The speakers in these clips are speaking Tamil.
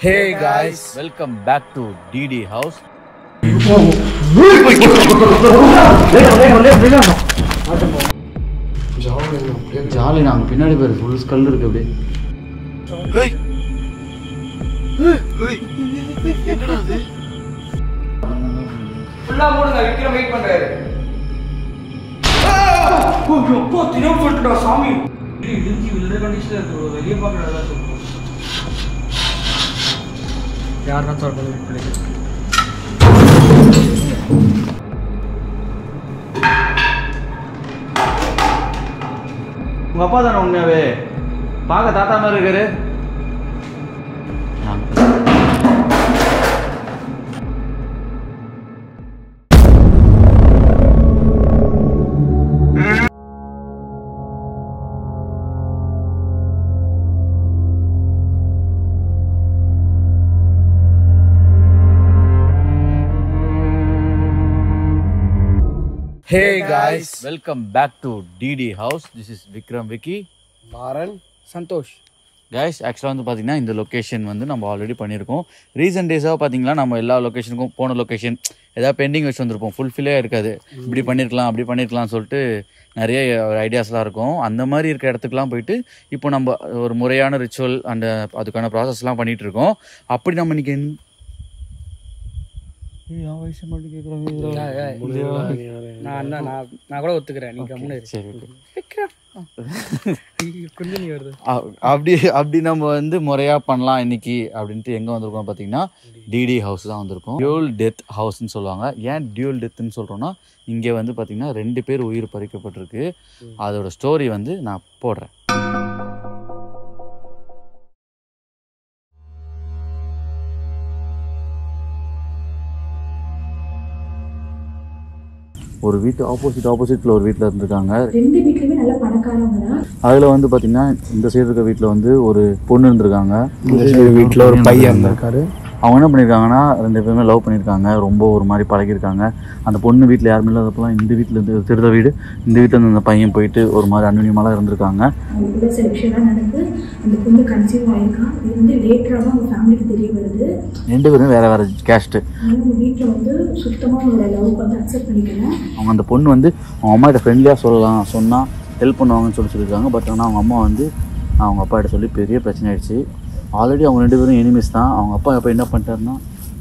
Hey guys, welcome back to DD House. Jolly நாங்கள் பின்னாடி பேர் ஃபுல் ஸ்கல் இருக்கு அப்படியே. ஃபுல்லா போடுங்க, விக்ரம் வெயிட் பண்றாரு. அப்போ தினம் போட்டுடா சாமி. இடிஞ்சி வில்ல கண்டிஷன்ல இருக்கு, வெளிய பார்க்கறதா சொல்றோம். யாரனா சொல்றது பிள்ளைங்க. உங்க அப்பா தானே உண்மையாவே பார்க்க தாத்தா மாதிரி இருக்காரு. Hey guys, welcome back to DD House. This is Vikram, Vicky, Maran, Santhosh. guys. ஆக்சுவலாக வந்து பார்த்தீங்கன்னா இந்த லொக்கேஷன் வந்து நம்ம ஆல்ரெடி பண்ணியிருக்கோம். ரீசெண்ட் டேஸாக பார்த்தீங்கன்னா நம்ம எல்லா லொக்கேஷனுக்கும் போன லொக்கேஷன் ஏதாவது பெண்டிங் வச்சு வந்திருப்போம், ஃபுல்ஃபில்லே இருக்காது. இப்படி பண்ணியிருக்கலாம் அப்படி பண்ணியிருக்கலாம்னு சொல்லிட்டு நிறைய ஐடியாஸ்லாம் இருக்கும். அந்த மாதிரி இருக்க இடத்துக்குலாம் போயிட்டு இப்போ நம்ம ஒரு முறையான ரிச்சுவல் அண்ட் அதுக்கான ப்ராசஸ்லாம் பண்ணிகிட்டு இருக்கோம். அப்படி நம்ம இன்றைக்கி நான் கூட ஒத்துக்கிறேன், நீ கம்முனு இரு. சரி, கொஞ்சம் நீ வருது. அப்படி நம்ம வந்து முறையாக பண்ணலாம் இன்னைக்கு அப்படின்ட்டு எங்கே வந்திருக்கோம் பார்த்தீங்கன்னா டிடி ஹவுஸ் தான் வந்திருக்கோம். டியூல் டெத் ஹவுஸ்ன்னு சொல்லுவாங்க. ஏன் டியூல் டெத்துன்னு சொல்கிறோன்னா இங்கே வந்து பார்த்தீங்கன்னா 2 பேர் உயிர் பறிக்கப்பட்டிருக்கு. அதோட ஸ்டோரி வந்து நான் போடுறேன். ஒரு வீட்டு ஆப்போசிட்ல ஒரு வீட்டில் இருந்திருக்காங்க. 2 வீட்லயுமே நல்ல பணக்காரவங்க தான். அதில் வந்து பார்த்தீங்கன்னா இந்த சைடு இருக்க வீட்டில் வந்து ஒரு பொண்ணு இருந்திருக்காங்க. இந்த வீட்டில் ஒரு பையன் இருந்திருக்காரு. அவங்க என்ன பண்ணியிருக்காங்கன்னா 2 பேருமே லவ் பண்ணியிருக்காங்க. ரொம்ப ஒரு மாதிரி பழகிருக்காங்க. அந்த பொண்ணு வீட்டில் யாருமே இல்லாதப்பெல்லாம் இந்த வீட்டில் இருந்து திருட வீடு, இந்த வீட்டில் இருந்து அந்த பையன் போயிட்டு ஒரு மாதிரி அன்னியமாலாம் இருந்திருக்காங்க. அவங்களுக்குள்ள சில விஷயம்லாம் நடந்து அந்த பொண்ணு கன்சீவ் ஆயிருக்கா. இது வந்து லேட்டராக தான் அவங்க ஃபேமிலிக்கு தெரிய வருது. 2 பேருமே வேறு கேஸ்ட்டு. அவங்க வீட்டில் வந்து சுத்தமாக அவங்களோட லவ் வந்து அக்செப்ட் பண்ணிக்கல. அவங்க அந்த பொண்ணு வந்து அவங்க அம்மா கிட்ட ஃப்ரெண்ட்லியாக சொல்லலாம், சொன்னால் ஹெல்ப் பண்ணுவாங்கன்னு சொல்லியிருக்காங்க. பட் ஆனால் அவங்க அம்மா வந்து அவங்க அப்பா கிட்ட சொல்லி பெரிய பிரச்சனை ஆயிடுச்சு. ஆல்ரெடி அவங்க 2 பேரும் எனிமிஸ் தான். அவங்க அப்பா எப்போ என்ன பண்ணிட்டாருன்னா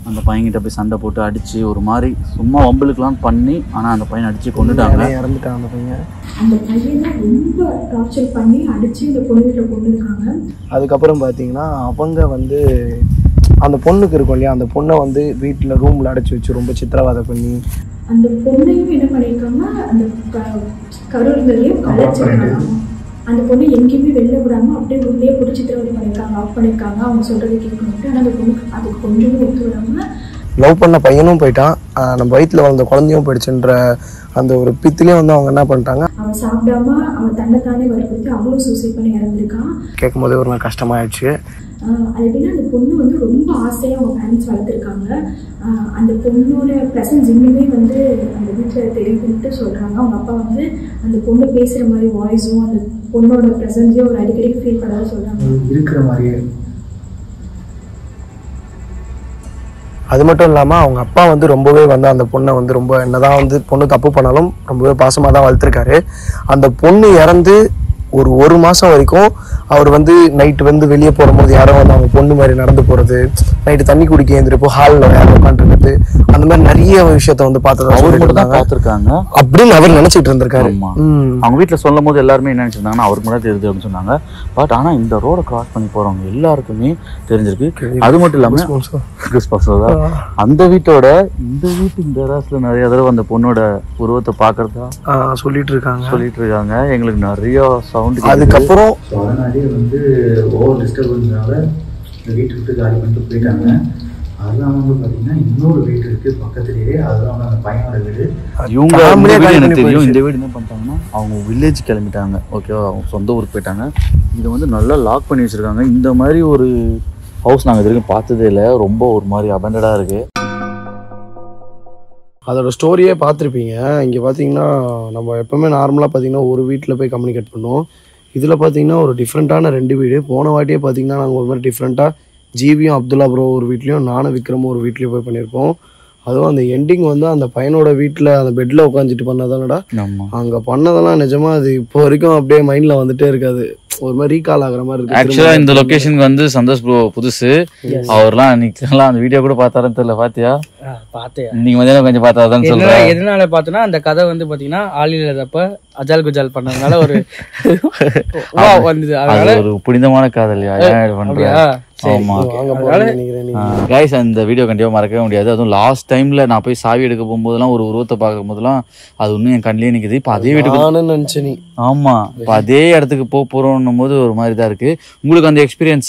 அந்த பையன்கிட்ட போய் சண்டை போட்டு அடித்து ஒரு மாதிரி சும்மா வம்பலுக்கெலாம் பண்ணி, ஆனால் அந்த பையனை அடித்து கொண்டுட்டாங்க. இறந்துட்டான் அந்த பையன். அந்த பையனை ரொம்ப டார்ச்சர் பண்ணி அடித்து இந்த பொண்ணு வீட்டில் கொண்டு இருக்காங்க. அதுக்கப்புறம் பார்த்தீங்கன்னா அவங்க வந்து அந்த பொண்ணுக்கு இருக்கும் இல்லையா, அந்த பொண்ணை வந்து வீட்டில் ரூமில் அடைச்சி வச்சு ரொம்ப சித்திரவதை பண்ணி அந்த பொண்ணையும் என்ன பண்ணியிருக்காங்க, அந்த கருவிலையும் கலைச்சிருக்காங்க. அந்த பொண்ணு எங்கேயுமே வெளில விடாமல் அப்படியே உள்ளே போட்டு சித்திரவதை பண்ணியிருக்காங்க, ஆஃப் பண்ணியிருக்காங்க. அவங்க சொல்கிறத கேட்கணுட்டு. ஆனால் அந்த பொண்ணுக்கு அதுக்கு கொஞ்சமும் ஒத்து விடாமல் லவ் பண்ண பையனும் போயிட்டான், நம்ம வயிற்றில் வளர்ந்த குழந்தையும் போயிடுச்சுன்ற அந்த ஒரு பித்துலேயே வந்து அவங்க என்ன பண்ணிட்டாங்க, அவன் சாப்பிடாம அவன் தன்னைத்தானே வற்புறுத்தி அவளும் சூசைட் பண்ணி இறந்துருக்கான். கேட்கும் போதே ஒரு நாள் கஷ்டமாயிடுச்சு. அது எப்படின்னா அந்த பொண்ணு வந்து ரொம்ப ஆசையாக அவங்க பேரண்ட்ஸ் வளர்த்துருக்காங்க. அந்த பொண்ணோட ப்ரெசன்ஸ் இன்னுமே வந்து அந்த வீட்டில் தெரியுதுன்ட்டு சொல்கிறாங்க. அவங்க அப்பா வந்து அந்த பொண்ணு பேசுகிற மாதிரி வாய்ஸும் அந்த பொண்ணோட ப்ரெசன்ஸையும் ஒரு அடிக்கடி ஃபீல் பண்ணாத சொல்கிறாங்க. இருக்கிற மாதிரியே. அது மட்டும் இல்லாமல் அவங்க அப்பா வந்து ரொம்பவே வந்து அந்த பொண்ணை வந்து ரொம்ப என்னதான் வந்து பொண்ணு தப்பு பண்ணாலும் ரொம்பவே பாசமாக தான் வளர்த்துருக்காரு. அந்த பொண்ணு இறந்து ஒரு மாதம் வரைக்கும் அவர் வந்து நைட்டு வந்து வெளியே போகும்போது யாரும் வந்து அவங்க பொண்ணு மாதிரி நடந்து போகிறது, நைட்டு தண்ணி குடிக்க எழுந்திருப்போ ஹாலில் யாரும் உட்காந்துருக்குது, அந்த மாதிரி நிறைய விஷயத்த வந்து பார்த்துருக்காங்க அப்படின்னு அவர் நினைச்சிட்டு இருந்திருக்காரு. அவங்க வீட்டில் சொல்லும் போது எல்லாருமே என்ன நினைச்சிருந்தாங்கன்னா அவருக்கு மட்டும் தெரியுது அப்படின்னு சொன்னாங்க. பட் ஆனால் இந்த ரோடை கிராஸ் பண்ணி போகிறவங்க எல்லாருக்குமே தெரிஞ்சிருக்கு. அது மட்டும் இல்லாமல் அந்த வீட்டோட இந்த ராசில நிறைய தடவை அந்த பொண்ணோட உருவத்தை பார்க்கறதா சொல்லிட்டு இருக்காங்க. எங்களுக்கு நிறைய சவுண்ட். அதுக்கப்புறம் அதனாலேயே வந்து ஓவர் டிஸ்டர்பன்ஸ்னால இந்த வீட்டை விட்டு காலி பண்ணிட்டு போயிட்டாங்க. அதெல்லாம் வந்து பார்த்தீங்கன்னா இன்னொரு வீடு இருக்குது பக்கத்துலேயே, அதுதான் வந்து அந்த பையனோட வீடு. இவங்க எனக்கு தெரியும். இந்த வீடு என்ன பண்ணிட்டாங்கன்னா அவங்க வில்லேஜ் கிளம்பிட்டாங்க. ஓகேவா, அவங்க சொந்த ஊருக்கு போயிட்டாங்க. இதை வந்து நல்லா லாக் பண்ணி வச்சுருக்காங்க. இந்த மாதிரி ஒரு ஹவுஸ் நாங்கள் இது வரைக்கும் பார்த்ததே இல்லை. ரொம்ப ஒரு மாதிரி அபண்டடாக இருக்குது. அதோட ஸ்டோரியே பார்த்துருப்பீங்க. இங்கே பார்த்தீங்கன்னா நம்ம எப்போவுமே நார்மலாக பார்த்தீங்கன்னா ஒரு வீட்டில் போய் கம்யூனிகேட் பண்ணுவோம். இதில் பார்த்தீங்கன்னா ஒரு டிஃப்ரெண்ட்டான 2 வீடு. போன வாட்டியே பார்த்தீங்கன்னா நாங்கள் ஒரு மாதிரி டிஃப்ரெண்ட்டாக ஜிவியும் அப்துல்லா ப்ரோ ஒரு வீட்லேயும் நானும் விக்ரமும் ஒரு வீட்லேயும் போய் பண்ணியிருப்போம். அதுவும் அந்த எண்டிங் வந்து அந்த பையனோட வீட்டில் அந்த பெட்டில் உட்காந்துட்டு பண்ணதானடா. அங்கே பண்ணதெல்லாம் நிஜமாக அது இப்போ வரைக்கும் அப்படியே மைண்டில் வந்துட்டே இருக்காது. ஒரு மாதிரி ரீகால் ஆகுற மாதிரி இருக்கு. ஆக்சுவலா இந்த லொகேஷனுக்கு வந்து சந்தோஷ் ப்ரோ புதுசு. அவர்லாம் இன்னைக்கெல்லாம் அந்த வீடியோ கூட பார்த்தாருன்னு தெரியல. பாத்தியா? பார்த்தேன். இன்னைக்கு மதியானம் கொஞ்சம் பார்த்தாதான் சொல்றேன். எதனால பார்த்தோன்னா அந்த கதை வந்து பாத்தீங்கன்னா ஆளில்லாதப்ப அஜால் குஜால் பண்ணதுனால ஒரு வந்தது. அதனால ஒரு புனிதமான காதலியா பண்றியா? ஆமா கைஸ், அந்த வீடியோ கண்டிப்பா மறக்கவே முடியாது. அதுவும் லாஸ்ட் டைம்ல நான் போய் சாவி எடுக்க போகும்போதெல்லாம் ஒரு உருவத்தை பார்க்கும் போதெல்லாம் அது இன்னும் என் கண்ணிலே நிக்குது. இப்ப அதே வீட்டுக்கு நினைச்சேன். ஆமா, இப்ப அதே இடத்துக்கு போறோம் போது ஒரு மாதிரி தான் இருக்கு. உங்களுக்கு அந்த எக்ஸ்பீரியன்ஸ்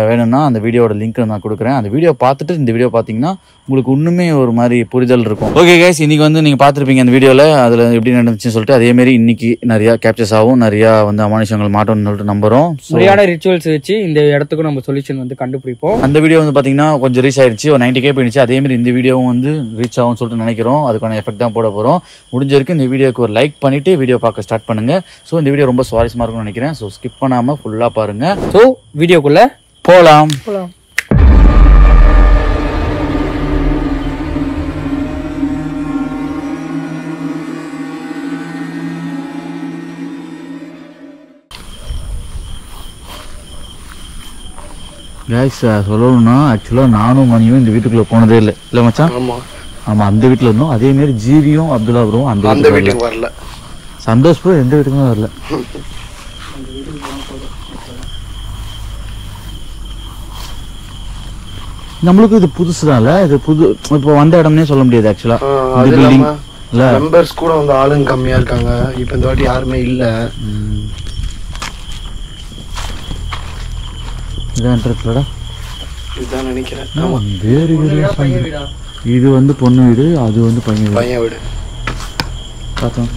வேணும்னா அந்த வீடியோட லிங்க் நான் கொடுக்குறேன். அந்த வீடியோ பார்த்துட்டு இந்த வீடியோ பாத்தீங்கன்னா உங்களுக்கு இன்னுமே ஒரு மாதிரி புரிதல் இருக்கும். ஓகே கைஸ், இன்னைக்கு வந்து நீங்க பாத்துருப்பீங்க அந்த வீடியோல அதுல எப்படி நடந்துச்சுன்னு சொல்லிட்டு. அதே மாதிரி இன்னைக்கு நிறைய கேப்சர்ஸ் ஆகும், நிறைய வந்து அமானுஷங்கள் மாட்டோம்னு சொல்லிட்டு நம்புறோம். சரியான ரிச்சுவல்ஸ் வச்சு இந்த இடத்துக்கும் நம்ம சொல்யூஷன் வந்து கண்டுபிடிப்போம். அந்த வீடியோ வந்து பாத்தீங்கன்னா கொஞ்சம் ரீச் ஆயிடுச்சு, ஒரு 90K போயிடுச்சு. அதே மாதிரி இந்த வீடியோவும் வந்து ரீச் ஆகும்னு சொல்லிட்டு நினைக்கிறோம். அதுக்கான எஃபெக்ட் தான் போட போறோம். முடிஞ்ச வரைக்கும் இந்த வீடியோக்கு ஒரு லைக் பண்ணிட்டு வீடியோ பார்க்க ஸ்டார்ட் பண்ணுங்க. ஸோ இந்த வீடியோ ரொம்ப சுவாரஸ்யமா இருக்கும்னு நினைக்கிறேன். ஸோ ஸ்கிப் பண்ணாம ஃபுல்லா பாருங்க. ஸோ வீடியோக்குள்ள போலாம். கைஸ், சொல்லணும்னா ஆக்சுவலாக நானும் மணியும் இந்த வீட்டுக்குள்ளே போனதே இல்லை மச்சான். ஆமாம், அந்த வீட்டில் இருந்தோம். அதே மாதிரி ஜிவியும் அப்துல்லா ப்ரோவும் அந்த வீட்டுக்கு வரல. சந்தோஷ் ப்ரோ எந்த வீட்டுக்குமே வரல. நம்மளுக்கு இது புதுசுதான்ல, இது புது இப்போ வந்த இடம்னே சொல்ல முடியாது. ஆக்சுவலாக மெம்பர்ஸ் கூட வந்து ஆளுங்க கம்மியாக இருக்காங்க. இப்போ இந்த வாட்டி யாருமே இல்லை. இதுதான் நினைக்கிறேன். இது வந்து பொண்ணு வீடு, அது வந்து பையன் வீடு. பார்த்தோம்.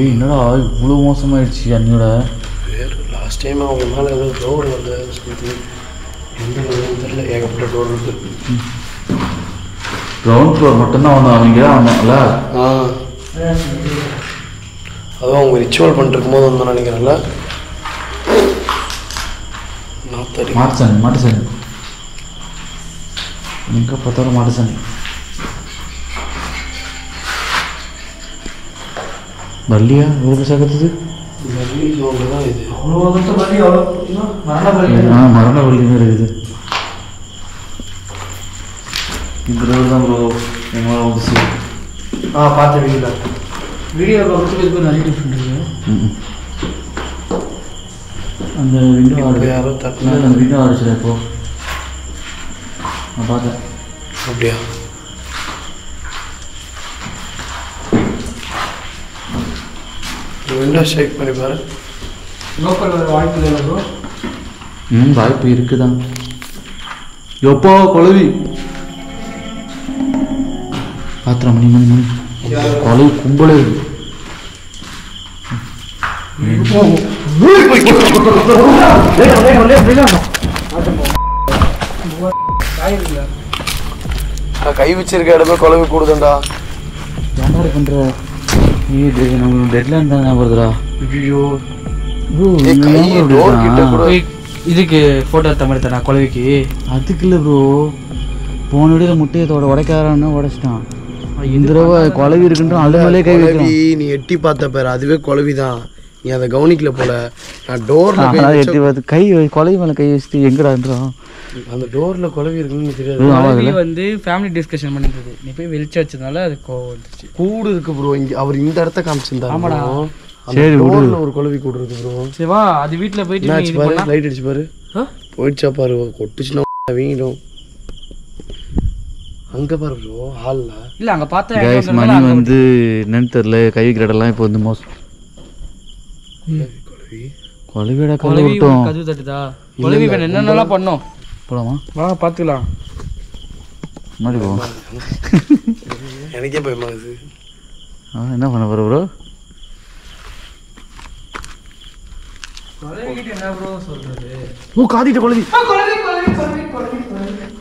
என்னடா இவ்வளோ மோசமாயிடுச்சு அண்ணியோட. லாஸ்ட் டைம் அவங்க மேலே ஏதோ டோர் வந்து எந்த தெரியல, ஏகப்பட்ட டோர் இருக்கு. கிரவுண்ட் ஃப்ளோர் மட்டும்தான் ஒன்று அவங்க ஆமாம்ல. அதுவும் அவங்க ரிச்சுவல் பண்ணிட்டு இருக்கும்போது வந்து நினைக்கிறேன்ல. மாட்டு சாணி எங்கே பார்த்தாலும் மாட்டு சாணி. வள்ளியா இவ்வளோ சேர்க்கறது? மரண வள்ளியுமே இருக்குது. இந்த ரோடு தான் ப்ரோ எங்களோட வந்துச்சு. பார்த்த வீடியோ வீடியோ நிறைய டிஃப்ரெண்ட் இருக்கு. அந்த விண்டோ யாரோ தட்டினா அந்த விண்டோ ஆடிச்சுல இப்போ நான் பார்த்தேன். அப்படியா? விண்டோ ஷேக் பண்ணி பாரு. லோக்கல் வாய்ப்பு இல்லை ப்ரோ. வாய்ப்பு இருக்குதான். எப்போ கொழுவி பாத்திரம் மணி மணி மணி கொழுவி கும்பலே இருக்கு. கை வச்சிருக்க இடமே குழம்பு கூடுதுண்டா. என்ன பண்ற இது? நம்ம டெட்லைன் தான் ஞாபகப்படுறா. ஐயோ இதுக்கு போட்டோ எடுத்த மாதிரி தானே குழவிக்கு? அதுக்கு இல்லை ப்ரோ, போன வீடியோல முட்டையத்தோட உடைக்காரன்னு உடைச்சிட்டான். இந்த தடவை குழவி இருக்குன்ட்டு அது மேலே கை வைக்கிறான். நீ எட்டி பார்த்த பேர் அதுவே குழவிதான். நீ அதை கவனிக்கல போல. நான் டோர்ல எட்டி பார்த்து கை குழவி மேலே கை வச்சுட்டு எங்கடான்றான். அந்த டோர்ல குழவி இருக்குன்னு தெரியாது. வந்து ஃபேமிலி டிஸ்கஷன் பண்ணிட்டு நீ போய் வெளிச்ச வச்சதுனால அது கோவம் வந்துச்சு. கூடு இருக்கு ப்ரோ. இங்க அவர் இந்த இடத்த காமிச்சிருந்தாரு. ஆமாடா, சரி டோர்ல ஒரு குழவி கூடு இருக்கு ப்ரோ. சரிவா, அது வீட்ல போயிட்டு பாரு, லைட் அடிச்சு பாரு. போயிடுச்சா பாரு, கொட்டுச்சுனா வீங்கிடும். அங்க பாரு ப்ரோ, ஹால்ல இல்ல அங்க பார்த்தா गाइस மணி வந்து என்னன்னு தெரியல, கை வைக்கிற இடம்லாம் இப்போ வந்து மோசம். குழவியோட கழுவிட்டோம். கது தட்டுதா குழவி வேணும், என்னென்னலாம் பண்ணோம். போலாமா? வா பார்த்துக்கலாம். மாதிரி போ. எனக்கே பயமா இருக்கு. என்ன பண்ண போற ப்ரோ? என்ன ப்ரோ சொல்றது? ஓ காதிட்ட குழவி.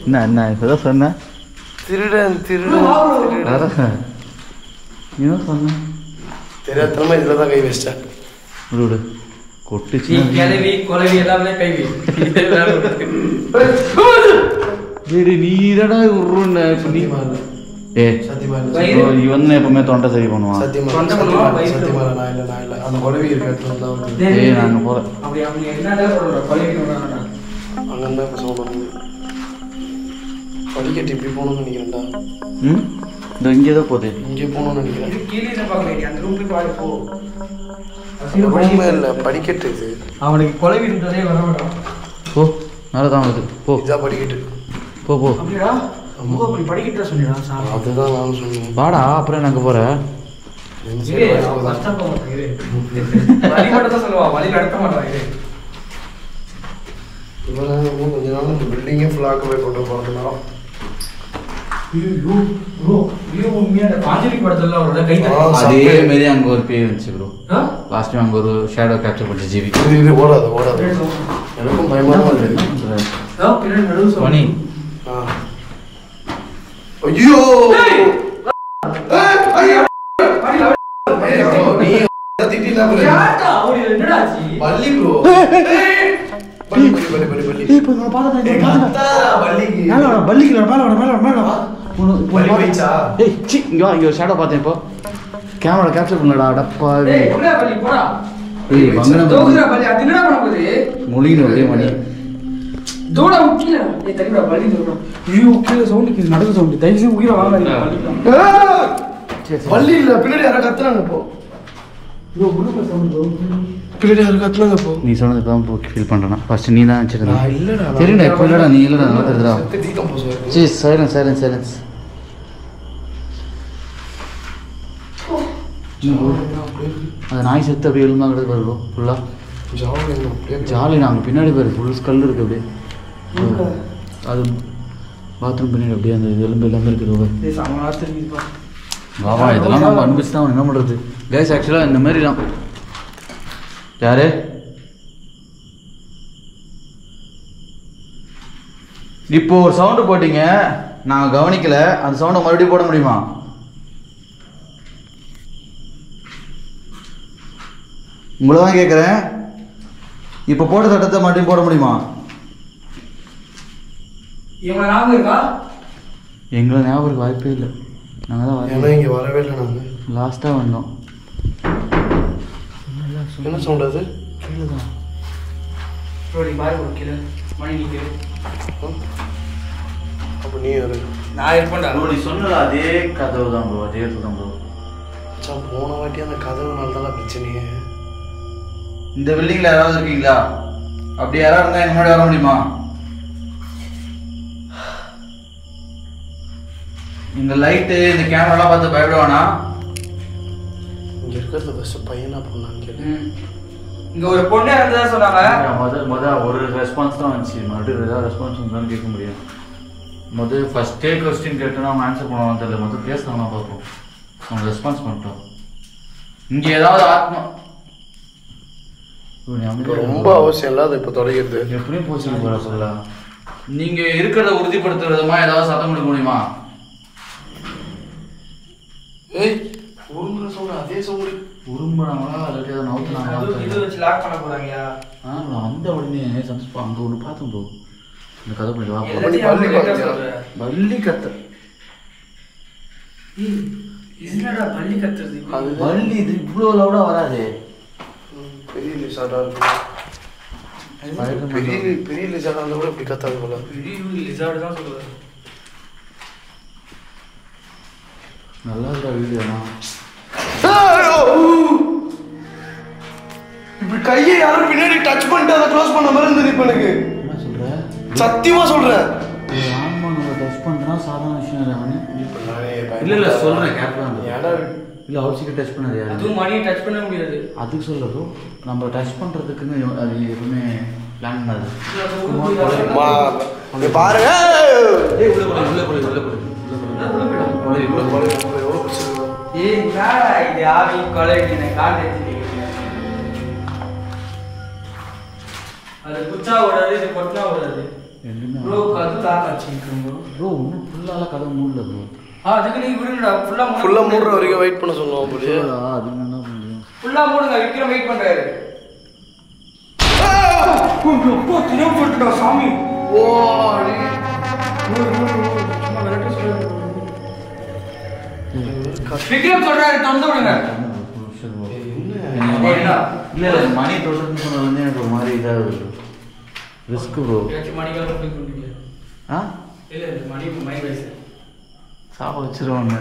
என்ன என்ன இப்பதான் சொன்ன? திருடன் திருடன் திருடன். என்ன சொன்ன? தெரியாதனமா இதுல தான் கை வச்சிட்டேன். விடு. கொட்டுச்சு நீ கிளவி குலவி எல்லாமே கைவி நீடா உருன்னு சொல்லி ஏ இவன் எப்பவுமே தொண்டை சரி பண்ணுவான் அந்த குழவி இருக்க ஏய் நாங்க போல அப்படி அப்படி என்னடா குலவி அங்கே படிக்கட்டு இப்படி போகணும்னு நினைக்கிறேன்டா. இந்த இங்கே தான் போகுது. இங்கே போகணும்னு நினைக்கிறேன். கீழே பார்க்க வேண்டிய அந்த ரூம் போய் போ. ரூமே இல்லை, படிக்கட்டு இது. அவனுக்கு கொலை விடுறதே வர மாட்டான். போ, நல்லா தான் வருது. போ, இதான் படிக்கட்டு. போ போ. அப்படியா? அப்படி படிக்கட்டு சொன்னிடா சார். அதுதான் நான் சொன்னேன். வாடா, அப்புறம் நாங்க போற. கஷ்டம் போக மாட்டேங்குது. வழி மட்டும் தான் சொல்லுவா, வழி நடத்த மாட்டாங்க. இவன் கொஞ்ச நாள் இந்த பில்டிங்கே ஃபுல்லாக போய் கொண்டு போகிறதுனால அதே மாதிரி அங்க ஒரு பேய் வந்துச்சு ப்ரோ. லாஸ்ட் டைம் அங்க ஒரு ஷேடோ கேப்சர் பண்ணி ஜிவி. இது ஓடாது ஓடாது. எனக்கும் பயமா இருக்கு. மணி. ஐயோ நீ திட்டினா பள்ளி ப்ரோ. கேமரா கேப்சர் பண்ணலடா அடப்பா மொழின்னு ஒரே மணி பள்ளி இல்ல பின்னாடி யாரா கத்துறாங்க இப்போ. பின்னாடி யாரும் கத்துனாங்க இப்போ. நீ சொன்னது இப்போ தான் ஃபீல் பண்ணுறேன்னா ஃபர்ஸ்ட் நீ தான் வச்சிருந்தா. இல்லடா சரிடா இப்போ இல்லடா நீ இல்லடா நல்லா தெரியுதுடா. சரி சைலன்ஸ் சைலன்ஸ் சைலன்ஸ். அது நாய் செத்து அப்படியே எழுந்தா கிடக்கு பாரு ப்ரோ ஃபுல்லாக ஜாலி. நாங்கள் பின்னாடி பாரு ஃபுல் ஸ்கல் இருக்குது அப்படியே. அது பாத்ரூம் பின்னாடி அப்படியே அந்த எலும்பு எல்லாமே இருக்குது. வாவா இதெல்லாம் நம்ம அனுபவிச்சு தான் என்ன பண்ணுறது கைஸ். ஆக்சுவலாக இந்த மாதிரிலாம் யாரு இப்போ ஒரு சவுண்டு போட்டீங்க, நாங்கள் கவனிக்கல. அந்த சவுண்டை மறுபடியும் போட முடியுமா? உங்களை தான் கேட்குறேன். இப்போ போட்ட சட்டத்தை மறுபடியும் போட முடியுமா? எங்களை ஞாபகம் இருக்க வாய்ப்பே இல்லை. நாங்கள் தான் இங்கே வரவே இல்லை. நாங்கள் லாஸ்ட்டாக வந்தோம். என்ன சவுண்ட் அது? கீழே தான் அப்போ நீ யாரு? நான் இருப்பேன்டா. நீ சொன்னல அதே கதவு தான் ப்ரோ, அதே தான் ப்ரோ. போன வாட்டி அந்த கதவுனால தான் பிரச்சனையே. இந்த பில்டிங்ல யாராவது இருக்கீங்களா? அப்படி யாராவது இருந்தா எங்க முன்னாடி வர முடியுமா? இந்த லைட்டு இந்த கேமராலாம் பார்த்து பயப்படுவானா? இங்க இருக்கிறது ஃபர்ஸ்ட் பையனா பொண்ணான்னு கேட்டு. இங்க ஒரு பொண்ணு இருந்ததா சொன்னாங்க. முதல் ஒரு ரெஸ்பான்ஸ் தான் வந்துச்சு. மறுபடியும் ஏதாவது ரெஸ்பான்ஸ் இருந்தாலும் கேட்க முடியும். முதல் ஃபர்ஸ்டே கொஸ்டின் கேட்டோன்னா அவங்க ஆன்சர் பண்ணுவாங்க தெரியல. முதல் பேசுனாங்கன்னா பார்ப்போம். அவங்க ரெஸ்பான்ஸ் பண்ணிட்டோம். இங்கே ஏதாவது ஆத்மா ரொம்ப அவசியம் இல்லை. அது இப்போ தொடங்கிறது எப்படியும் போச்சு போல சொல்ல. நீங்க இருக்கிறத உறுதிப்படுத்துற விதமா ஏதாவது சத்தம் கொடுக்க முடியுமா? ஏய் உருமுறை சவுண்ட் அதே சவுண்ட். உரும்புறாங்களா இல்லாட்டி ஏதாவது நவுத்துனாங்களா? இது வச்சு லாக் பண்ண போறாங்கயா? வந்த உடனே சந்தோஷப்பா அங்க ஒன்று பார்த்தோம் ப்ரோ. இந்த கதை பண்ணி வா பள்ளி கத்த. என்னடா பள்ளி கத்துறது? பள்ளி இது இவ்வளோ லவுடா வராது. பெரிய லிசார்டா இருக்கு. பெரிய லிசார்டா இருந்தா கூட இப்படி கத்தாது போல. பெரிய லிசார்டு தான் சொல்லுவாரு. நல்லா இருக்கா வீடியோனா? இப்படி கையை யாரும் பின்னாடி டச் பண்ணிட்டு அதை க்ளோஸ் பண்ண மாதிரி இருந்தது. இப்போ எனக்கு என்ன சொல்ற? சத்தியமா சொல்றேன். ஆமா நம்ம டச் பண்றா சாதாரண விஷயம் இல்லை. இல்ல சொல்றேன் கேப்ல இல்ல அவசியம் டச் பண்ணது யாரு? அதுவும் மணியை டச் பண்ண முடியாது. அதுக்கு சொல்லதோ நம்ம டச் பண்றதுக்குன்னு அது எதுவுமே பிளான் பண்ணாது. பாருங்க. இது ஆவி கொலை காட்டு. அது குச்சா ஓடாது, இது கொட்டினா ஓடாது. ப்ரோ கது தாக்காச்சு ப்ரோ இன்னும் ஃபுல்லாலாம் கதை மூடல ப்ரோ. அதுக்கு நீங்க விடுங்கடா. ஃபுல்லா மூடுற வரைக்கும் வெயிட் பண்ண சொல்லுவோம். அப்படியே அது என்ன பண்ண முடியும்? ஃபுல்லா மூடுங்க. விக்ரம் வெயிட் பண்றாரு. எப்போ தெரியாம போட்டுடா சாமி. ஓ சும்மா விளையாட்டு சொல்லுங்க. விக்ரம் சொல்றாரு தந்து விடுங்க. இல்ல இல்ல மணி தொடுறதுன்னு சொன்னது வந்து எனக்கு ஒரு மாதிரி இதாக ரிஸ்க் ப்ரோ. மணிக்காக போய் கொண்டீங்க. ஆ இல்ல மணி மை வயசு சாப்பிட வச்சிருவாங்க.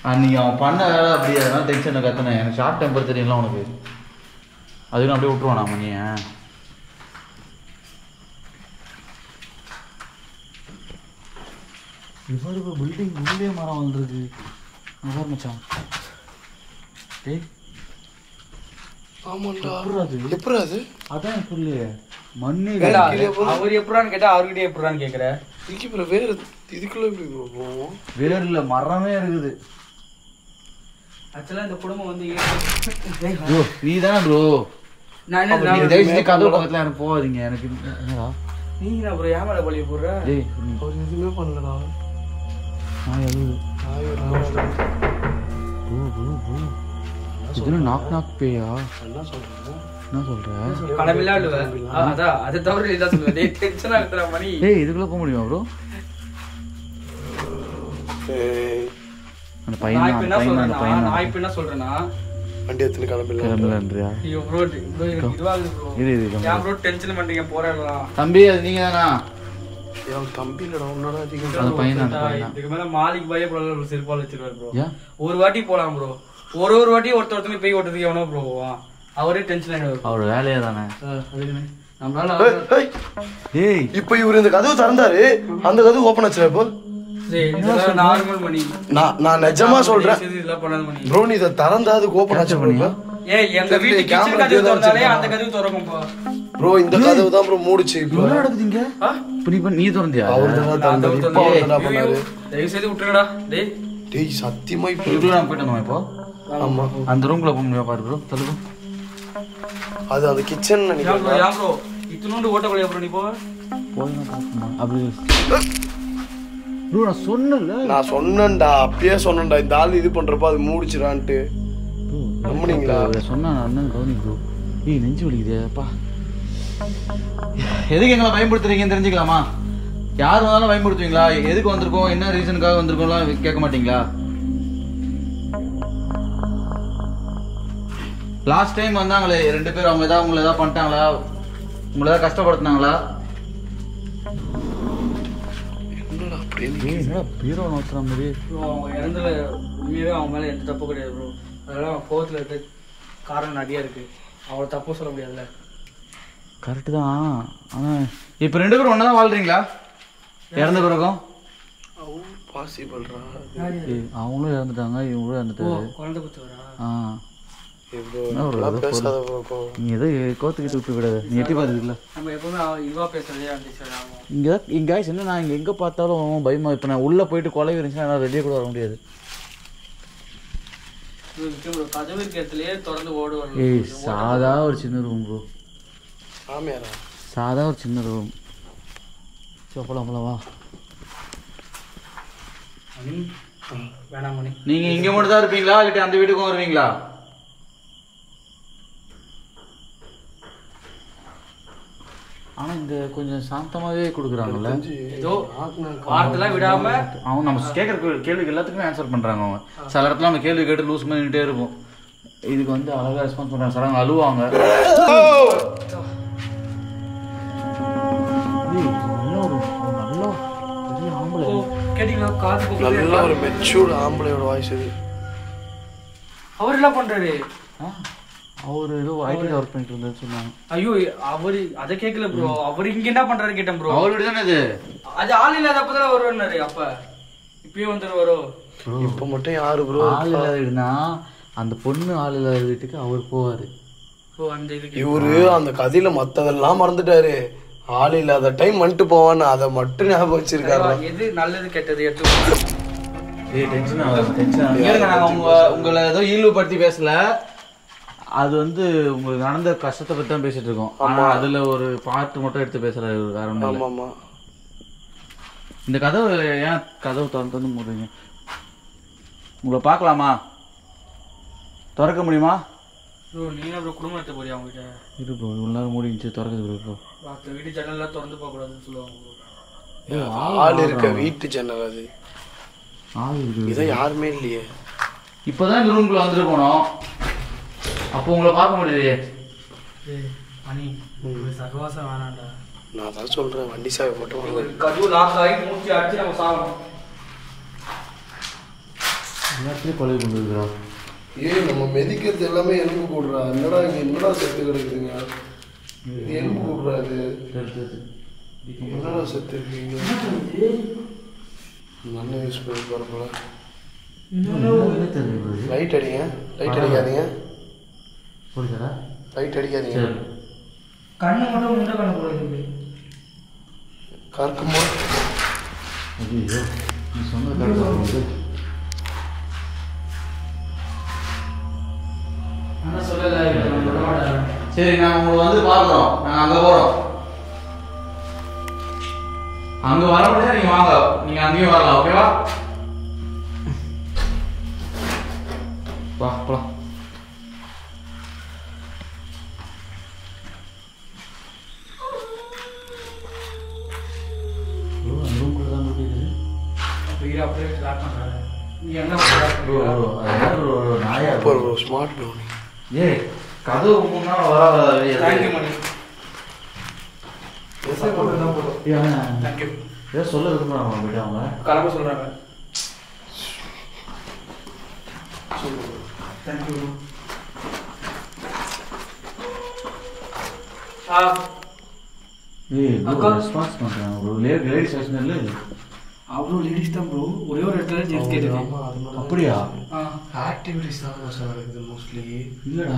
அன்னைக்கு அவன் பண்ண வேலை அப்படி அதனால டென்ஷனை கத்துனேன். எனக்கு ஷார்ட் டெம்பர் தெரியல உனக்கு. அதுவும் அப்படியே விட்டுருவானா மணியை? இவ்வளவு பில்டிங் உள்ளே மரம் வந்துருக்கு. நல்லா மச்சான். டேய் ஆமாண்டா. அது எப்படி அது? அதான் புரியல. மண்ணே அவர் எப்படான்னு கேட்டா அவர்கிட்ட எப்படான்னு கேக்குற. இதுக்கு வேற இதுக்குள்ள எப்படி போவோம்? வேற இல்ல மரமே இருக்குது. ஆக்சுவலா இந்த குடும்பம் வந்து ப்ரோ நீ தானே ப்ரோ. நான் நீங்க தயவு செஞ்சு கதவு பக்கத்துல எனக்கு போகாதீங்க. எனக்கு என்னடா நீங்க அப்புறம் ஏமாட பழிய போடுற. டேய் அவர் எதுவுமே பண்ணலடா. நான் எழுது இதுல நாக் நாக் பேயா? என்ன சொல்றீங்க? என்ன சொல்ற? பணமில்லா அதான் அதை தவிர இதான் சொல்லுவேன். டேய் டென்ஷனா இருக்குற மணி. டேய் இதுக்குள்ள போக முடியுமா ப்ரோ? அந்த பையன் நான் இப்ப என்ன பையன் சொல்றேன்னா பையன் நான் இப்ப என்ன சொல்றேன்னா வண்டி எடுத்துன்னு கிளம்பிடலாம். கிளம்பலன்றியா? ஐயோ ப்ரோ இதுவாகுது ப்ரோ. இரு இரு ஏன் ப்ரோ டென்ஷன் பண்றீங்க? போறேன்லாம் தம்பி அது நீங்க தானா? என் தம்பி இல்லடா உன்னோட அதிகம். அந்த பையன் அந்த பையன் இதுக்கு மேல மாலிக் பைய போல செருப்பால் வச்சிருவாரு ப்ரோ. ஏன் ஒரு வாட்டி போலாம் ப்ரோ. ஒரு வாட்டி ஒருத்தருக்கு போய் ஓட்டுறதுக்கு எவனோ ப்ரோ போவான். அவரே டென்ஷன் ஆயிடுவாரு. அவரோட வேலையே தானே. அதுக்குன்னு நம்மளால டேய் இப்போ இவர் இந்த கதவு திறந்தாரு, அந்த கதவு ஓபன் ஆச்சு. இப்போ நார்மல் மணி. நான் நிஜமா சொல்றேன் இதெல்லாம் பண்ணாத மணி. ப்ரோ, நீ இதை திறந்தா அதுக்கு ஓபன் ஆச்சு ப்ரோ. ஏய் எங்க வீட்டு கிச்சன் கதவு திறந்தாலே அந்த கதவு திறக்கும் ப்ரோ. இந்த கதவு தான் ப்ரோ மூடுச்சு. இப்போ என்ன நடக்குதுங்க? நீ திறந்தியா? அவர் தான் திறந்தாரு. இப்போ அவர் என்ன பண்ணாரு? தயவு செய்து விட்டுருடா. டேய் டேய் சத்தியமா இப்போ இதுக்குள்ள நான் போயிட்டு வந்தோம். இப்போ ஆமா அந்த ரூம்குள்ள போக முடியுமா பாரு ப்ரோ. சொல்லுங்க. அது அந்த கிச்சன் நினைக்கிறேன். ஏன் ப்ரோ இத்தனோண்டு ஓட்ட வழியா ப்ரோ நீ போ. போய் நான் பார்க்கணும். அப்படி ப்ரோ நான் சொன்னல. நான் சொன்னேன்டா, அப்பயே சொன்னேன்டா இந்த ஆள் இது பண்றப்ப அது மூடிச்சிரான்ட்டு. நம்புனீங்களா? சொன்னா அண்ணன் கவனி ப்ரோ. ஏய் நெஞ்சு வலிக்குதேப்பா. எதுக்கு எங்களை பயன்படுத்துறீங்கன்னு தெரிஞ்சுக்கலாமா? யார் வந்தாலும் பயன்படுத்துவீங்களா? எதுக்கு வந்திருக்கோம், என்ன ரீசனுக்காக வந்திருக்கோம்லாம் கேட்க மாட்டீங்களா? லாஸ்ட் டைம் வந்தாங்களே 2 பேர், அவங்க ஏதாவது உங்களை ஏதாவது பண்ணிட்டாங்களா? உங்களை ஏதாவது கஷ்டப்படுத்தினாங்களா? என்னடா அப்படியே என்னடா பீரோ நோத்துற மாதிரி? ப்ரோ அவங்க இறந்தல உண்மையாவே அவங்க மேல எந்த தப்பு கிடையாது ப்ரோ. அதெல்லாம் அவன் கோவத்துல இருக்க காரணம் நிறைய இருக்கு. அவளை தப்பு சொல்ல முடியாதுல்ல. கரெக்டு தான். ஆனால் இப்போ 2 பேரும் ஒன்றா தான் வாழ்றீங்களா இறந்த பிறகும்? பாசிபிள்ரா. அவங்களும் இறந்துட்டாங்க, இவங்களும் இறந்துட்டாரு. குழந்தை குத்து வரா. ஆ பேசாத ப்ரோ. நீ எதோ கோத்துக்கிட்டு விட்டு விடாது. நீ எட்டி பார்த்துக்கல. நம்ம எப்பவுமே இதுவா பேசுறதே அந்த ஆகும். இங்கே இங்கே என்ன நான் இங்கே எங்கே பார்த்தாலும் பயமா. இப்போ நான் உள்ளே போயிட்டு கொலை இருந்துச்சுன்னா நான் வெளியே கூட வர முடியாது. கதவு இருக்க இடத்துலயே தொடர்ந்து ஓடுவாங்க. ஏய் சாதா ஒரு சின்ன ரூம் ப்ரோ. ஆமையாரா? சாதா ஒரு சின்ன ரூம். போலாம் வா. வேணாம் மணி. நீங்கள் இங்கே மட்டும் தான் இருப்பீங்களா இல்லாட்டி அந்த வீட்டுக்கும் வருவீங்களா? ஆனால் இந்த கொஞ்சம் சாந்தமாகவே கொடுக்குறாங்கல்ல. ஏதோ வார்த்தைலாம் விடாம அவங்க நம்ம கேட்குற கேள்விக்கு எல்லாத்துக்குமே ஆன்சர் பண்ணுறாங்க. அவங்க சில இடத்துல நம்ம கேள்வி கேட்டு லூஸ் பண்ணிட்டே இருப்போம். இதுக்கு வந்து அழகாக ரெஸ்பான்ஸ் பண்ணுறாங்க. சார் அவங்க அழுவாங்க. கேட்டீங்களா? காது நல்ல ஒரு மெச்சூர்ட் ஆம்பளையோட வாய்ஸ் இது. அவர் என்ன பண்றாரு? அவர் ஏதோ ஐடியில் ஒர்க் பண்ணிட்டு இருந்தாரு சொன்னாங்க. ஐயோ அவரு அதை கேட்கல ப்ரோ. அவர் இங்க என்ன பண்றாரு கேட்டேன் ப்ரோ. அவரு தானே இது. அது ஆள் இல்லாதப்பதான் வருவாரு. அப்ப இப்பயும் வந்துருவாரோ? இப்ப மட்டும் யாரு ப்ரோ ஆள் இல்லாத வீடுனா அந்த பொண்ணு ஆள் இல்லாத வீட்டுக்கு அவர் போவாரு. அந்த இதுக்கு இவரு அந்த கதையில மத்ததெல்லாம் மறந்துட்டாரு. ஆள் இல்லாத டைம் வந்துட்டு போவான்னு அதை மட்டும் ஞாபகம் வச்சிருக்காரு. எது நல்லது கெட்டது எடுத்து டென்ஷன் ஆகாது. டென்ஷன் ஆகாது. நாங்கள் உங்களை ஏதோ ஈழ்வுபடுத்தி பேசல. அது வந்து உங்களுக்கு நடந்த கஷ்டத்தை பற்றி தான் பேசிட்டு இருக்கோம். ஆனால் அதில் ஒரு பாட்டு மட்டும் எடுத்து பேசுகிற வேற ஒன்றும் இல்லை. ஆமா. இந்த கதவு ஏன் கதவு திறந்து மூடுறீங்க? உங்களை பார்க்கலாமா? திறக்க முடியுமா? ப்ரோ நீங்க ப்ரோ குடும்பம் நடத்த போறியா அவங்ககிட்ட? இரு ப்ரோ இவ்வளோ நேரம் மூடிச்சு திறக்குது ப்ரோ. மற்ற வீட்டு ஜன்னல்லாம் திறந்து போகக்கூடாதுன்னு சொல்லுவாங்க ப்ரோ. ஆள் இருக்க வீட்டு ஜன்னல் அது. ஆள் இருக்குது. இதை யாருமே இல்லையே. இப்போதான் இந்த ரூம்குள்ள வந்துட்டு போனோம். அப்போ உங்களை பார்க்க முடியலையே. மணி சகவாசம் வேணாண்டா. நான் தான் சொல்றேன் வண்டி சாவி மட்டும் வாங்க. கதவு லாக் ஆகி மூச்சு அடிச்சு நம்ம சாகணும். எல்லாத்தையும் கொலை பண்ணுறா. நம்ம மெதிக்கிறது எல்லாமே எலும்பு கூடுறா. என்னடா இங்க என்னடா செத்து கிடக்குதுங்க. எலும்பு கூடுறா இது. என்னடா செத்து இருக்கீங்க. நல்ல யூஸ் பண்ணி போறப்பல. லைட் அடிங்க. லைட் அடிக்காதீங்க. புரியுதா? லைட் அடிக்காதீங்க. கண்ணு மட்டும் முண்டை கண்ணு போடுறது. கறக்குமா? ஐயோ நீ சொன்ன கரெக்டாக. சரி நாங்கள் உங்களுக்கு வந்து பார்க்குறோம். நாங்கள் அங்கே போகிறோம். அங்கே வர முடியாது. நீங்கள் வாங்க. நீங்கள் அங்கேயும் வரலாம். ஓகேவா? வா போலாம். அப்படியே லாக் பண்ணுறாங்க. நீ என்ன நாயா ப்ரோ ஸ்மார்ட் ப்ரோ. ஏய் கதவு முன்னாடி வராத. தேங்க்யூ மணி. ஏதோ சொல்ல விரும்புகிறாங்க போயிட்டு அவங்க கலப்ப சொல்கிறாங்க. தேங்க்யூ. ஏய் ப்ரோ ரெஸ்பான்ஸ் பண்ணுறாங்க ப்ரோ. லேடிஸ் செக்ஷன் இல்லை. அவ்வளோ லேடிஸ் தான் ப்ரோ. ஒரே ஒரு இடத்துல ஜென்ஸ் கேட்டுருக்கு. அப்படியா? ஆக்டிவிட்டிஸ் தான் சார் நடக்குது மோஸ்ட்லி. இல்லைடா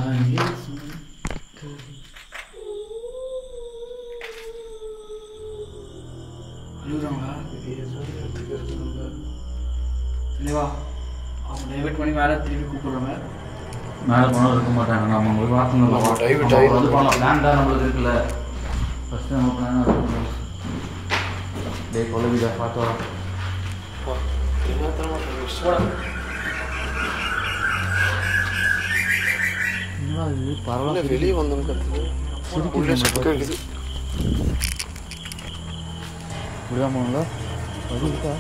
அழுகுறாங்களா? இல்லைவா அவங்க டைவர்ட் பண்ணி மேலே திருப்பி கூப்பிடுறாங்க. மேலே போனால் இருக்க மாட்டாங்க. நம்ம உங்களுக்கு வாசனை டைவர்ட் ஆகி வந்து பண்ணலாம். பிளான் தான் நம்மளுக்கு இருக்குல்ல. ஃபஸ்ட்டு நம்ம பிளான் இருக்கும். டே கொலவிடா பார்த்து வரோம். என்னடா இது பரவாயில்ல. வெளியே வந்தோம் கருத்து உள்ளே சுத்த இருக்குது. விடாமங்களா வழி இருக்கா?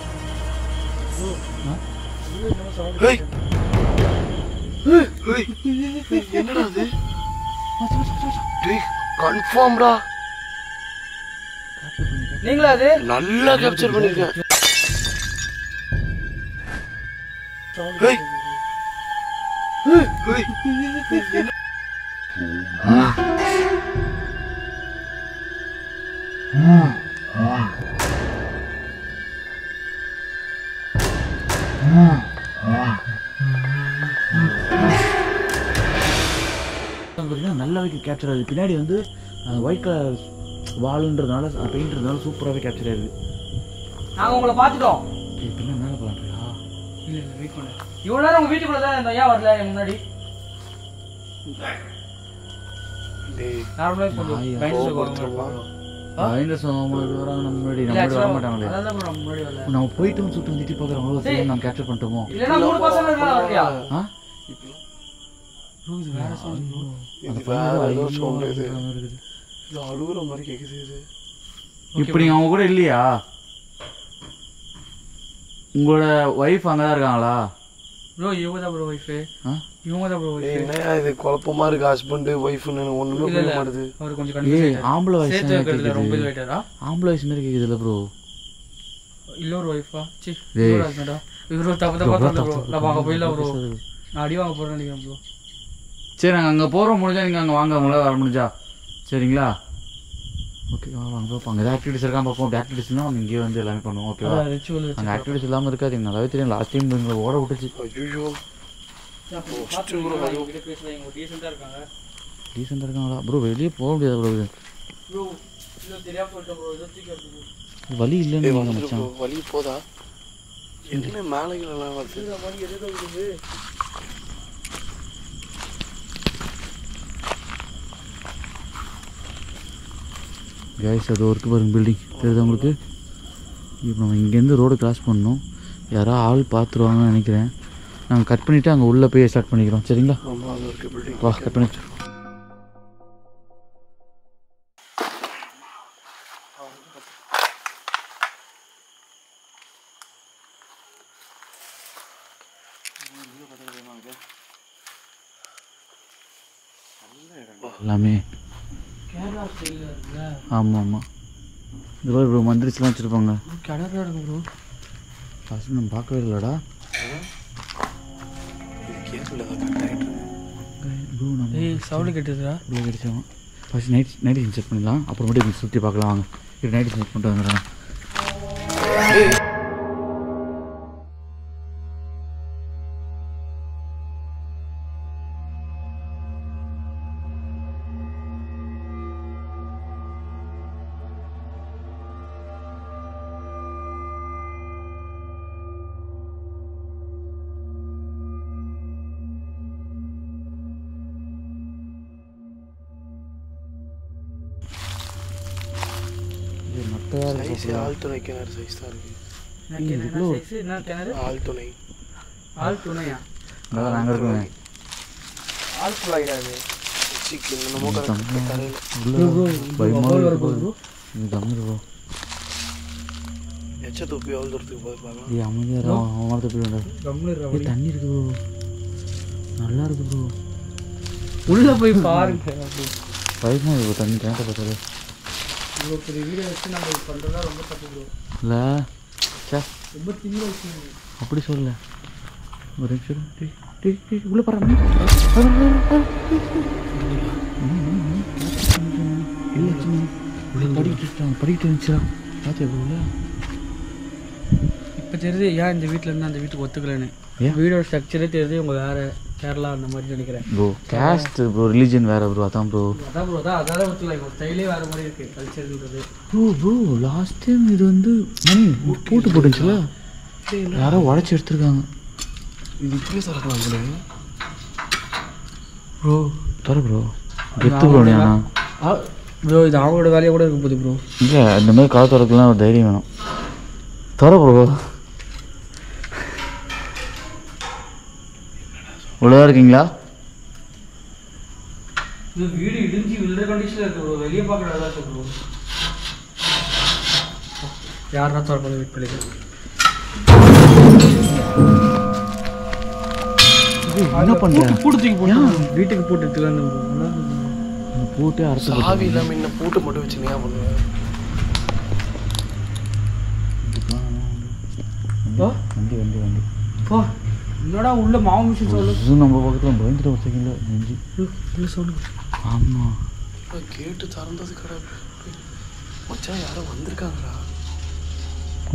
என்னடா அது? கன்ஃபார்ம்டா. நீங்களா அது? நல்லா கேப்சர் பண்ணிருக்கேன். நல்லாவே கேப்சர் ஆகுது. பின்னாடி வந்து ஒயிட் கலர் வாலுன்றதுனால பெயிண்ட்றதுனால சூப்பராகவே கேப்சர் ஆகுது. நாங்கள் உங்களை பார்த்துட்டோம். பின்னா மேலே போகலான்றியா? இல்லை இல்லை வெயிட் பண்ணு. இவ்வளோ நேரம் உங்கள் வீட்டுக்குள்ளே தான் இந்த ஏன் வரல என் முன்னாடி? நார்மலாக கொஞ்சம் முன்னாடி வர மாட்டாங்களே. முன்னாடி வரல. நம்ம போயிட்டு சுட்டு வந்துட்டு பார்க்குறவங்களோ நம்ம கேப்சர் பண்ணிட்டோமோ. இல்லைன்னா 3 பசங்க இருக்காங்க வரலையா? அழுகுற மாதிரி கேக்குது இது. இப்படி அவங்க கூட இல்லையா? உங்களோட ஒய்ஃப் அங்கதான் இருக்காங்களா? ப்ரோ இவங்க தான் ப்ரோ ஒய்ஃபு. இவங்க தான் ப்ரோ ஒய்ஃபு. என்ன இது குழப்பமா இருக்கு. ஹஸ்பண்ட் ஒய்ஃப்னு ஒண்ணுமே புரிய மாட்டுது. அவர் கொஞ்சம் கன்ஃபியூஸ். ஆம்பளை வயசு சேர்த்து வைக்கிறதுல ரொம்ப இதுவாயிட்டாரா? ஆம்பளை வயசு மாதிரி கேக்குதுல்ல ப்ரோ. இல்ல ஒரு ஒய்ஃபா? சி இவரா இருந்தாடா. இவரோ தப்பு தப்பா சொல்ல ப்ரோ. நான் அங்க போயில ப்ரோ. நான் அடி வாங்க போறேன்னு நினைக்கிறேன் ப்ரோ. சரி நாங்கள் அங்கே போகிறோம். முடிஞ்சா நீங்கள் அங்கே வாங்க. அவங்கள வர முடிஞ்சா சரிங்களா? ஓகே வாங்க பார்ப்போம். அங்கே ஏதாவது ஆக்டிவிட்டிஸ் இருக்கான்னு பார்ப்போம். அப்படி ஆக்டிவிட்டிஸ்னால் நம்ம இங்கேயே வந்து எல்லாமே பண்ணுவோம். ஓகேவா? அங்கே ஆக்டிவிட்டிஸ் இல்லாமல் இருக்காது. எனக்கு நல்லாவே தெரியும். லாஸ்ட் டைம் எங்களை ஓட விட்டுச்சு. ஐயோ டீசெண்டாக இருக்காங்களா ப்ரோ? வெளியே போக முடியாது ப்ரோ. வலி இல்லைன்னு மச்சான். வலி போதா? என்ன மேலைகளெல்லாம் வருது. கைஸ் அது ஒர்க்கு பாருங்க. பில்டிங் தெரியுது உங்களுக்கு? இப்போ நம்ம இங்கேருந்து ரோடு கிராஸ் பண்ணணும். யாராவது ஆள் பார்த்துருவாங்கன்னு நினைக்கிறேன். நாங்கள் கட் பண்ணிவிட்டு அங்கே உள்ளே போய் ஸ்டார்ட் பண்ணிக்கிறோம். சரிங்களா? வா கட் பண்ணி வச்சு. எல்லாமே ஆமாம் ஆமாம். இந்த மாதிரி ப்ரோ மந்திரிச்சுலாம் வச்சுருப்பாங்க. கிணறு இருக்கு ப்ரோ. ஃபஸ்ட்டு நம்ம பார்க்கவே இல்லைடா ப்ரோ. நம்ம சவுண்டு கட்டுதுடா. இவ்வளோ கிடைச்சோம். ஃபஸ்ட் நைட் செக் பண்ணிடலாம். அப்புறமேட்டு சுற்றி பார்க்கலாம் வாங்க. இது நைட் செக் பண்ணிட்டு வந்துடுறேன். ஆழ்துணை கிணறு சைஸ் தான் இருக்கு. ஆழ்துணை ஆழ்துணையா? நாங்கள் இருக்கோங்க. ஆழ்துளைடாது நம்ம எச்ச தொப்பி எவ்வளோ தூரத்துக்கு போய் பார்க்கலாம். அமைதியாக தண்ணி இருக்கு ப்ரோ. நல்லா இருக்கு ப்ரோ. உள்ள போய் பாருங்க. பயமா இருக்கு தண்ணி கேட்ட பார்த்தாரு. இவ்வளோ பெரிய வீடியோ வச்சு நம்ம பண்ணுறதா ரொம்ப தப்பு ப்ரோ. இல்லை சே ரொம்ப திமிர வச்சு அப்படி சொல்லல. ஒரு நிமிஷம் உள்ள பாரு. இல்லை படிக்கிட்டு இருந்துச்சா பார்த்து எப்படி உள்ள. இப்போ தெரியுது ஏன் இந்த வீட்டில் இருந்து அந்த வீட்டுக்கு ஒத்துக்கலன்னு. வீடோட ஸ்ட்ரக்சரே தெரியுது உங்கள் வேறு கேரளா அந்த மாதிரி நினைக்கிறேன் ப்ரோ. கேஸ்ட் ப்ரோ, ரிலீஜன் வேறு ப்ரோ. அதான் ப்ரோ. அதான் ப்ரோ அதான் ஒத்துக்கலாம். இப்போ ஸ்டைலே வேறு மாதிரி இருக்குது கல்ச்சர்ன்றது. ப்ரோ லாஸ்ட் டைம் இது வந்து பூட்டு போட்டுச்சுல, யாரோ உடச்சி எடுத்துருக்காங்க. இது இப்படியே திறக்கலாம் ப்ரோ. தர ப்ரோ கெத்து ப்ரோ. நீனா ப்ரோ இது அவங்களோட வேலையை கூட இருக்க போகுது ப்ரோ. இல்லை இந்த மாதிரி கால திறக்கலாம் ஒரு தைரியம் வேணும். தர ப்ரோ. உள்ளதா இருக்கீங்களா? இது வீடு இடிஞ்சு விழுற கண்டிஷனில் இருக்கு ப்ரோ. வெளியே பார்க்குற நல்லா இருக்கு ப்ரோ. யாருன்னா திறப்பது வெயிட் பண்ணிக்கிறேன். என்ன பண்ணுறேன்? பூட்டு தூக்கி போட்டு வீட்டுக்கு போட்டு எடுத்துக்கலாம். பூட்டே அரசு சாவி இல்லாமல் இன்னும் பூட்டு மட்டும் வச்சு என்ன பண்ணுவேன்? வண்டி வண்டி வண்டி போ. என்னடா உள்ள மாவு மிஷின் சொல்லு. நம்ம பக்கத்தில் பயந்துட்டு ஒரு செகண்டில் நெஞ்சு இல்லை சொல்லு. ஆமாம் கேட்டு திறந்தது கடை மச்சான் யாரோ வந்திருக்காங்கடா.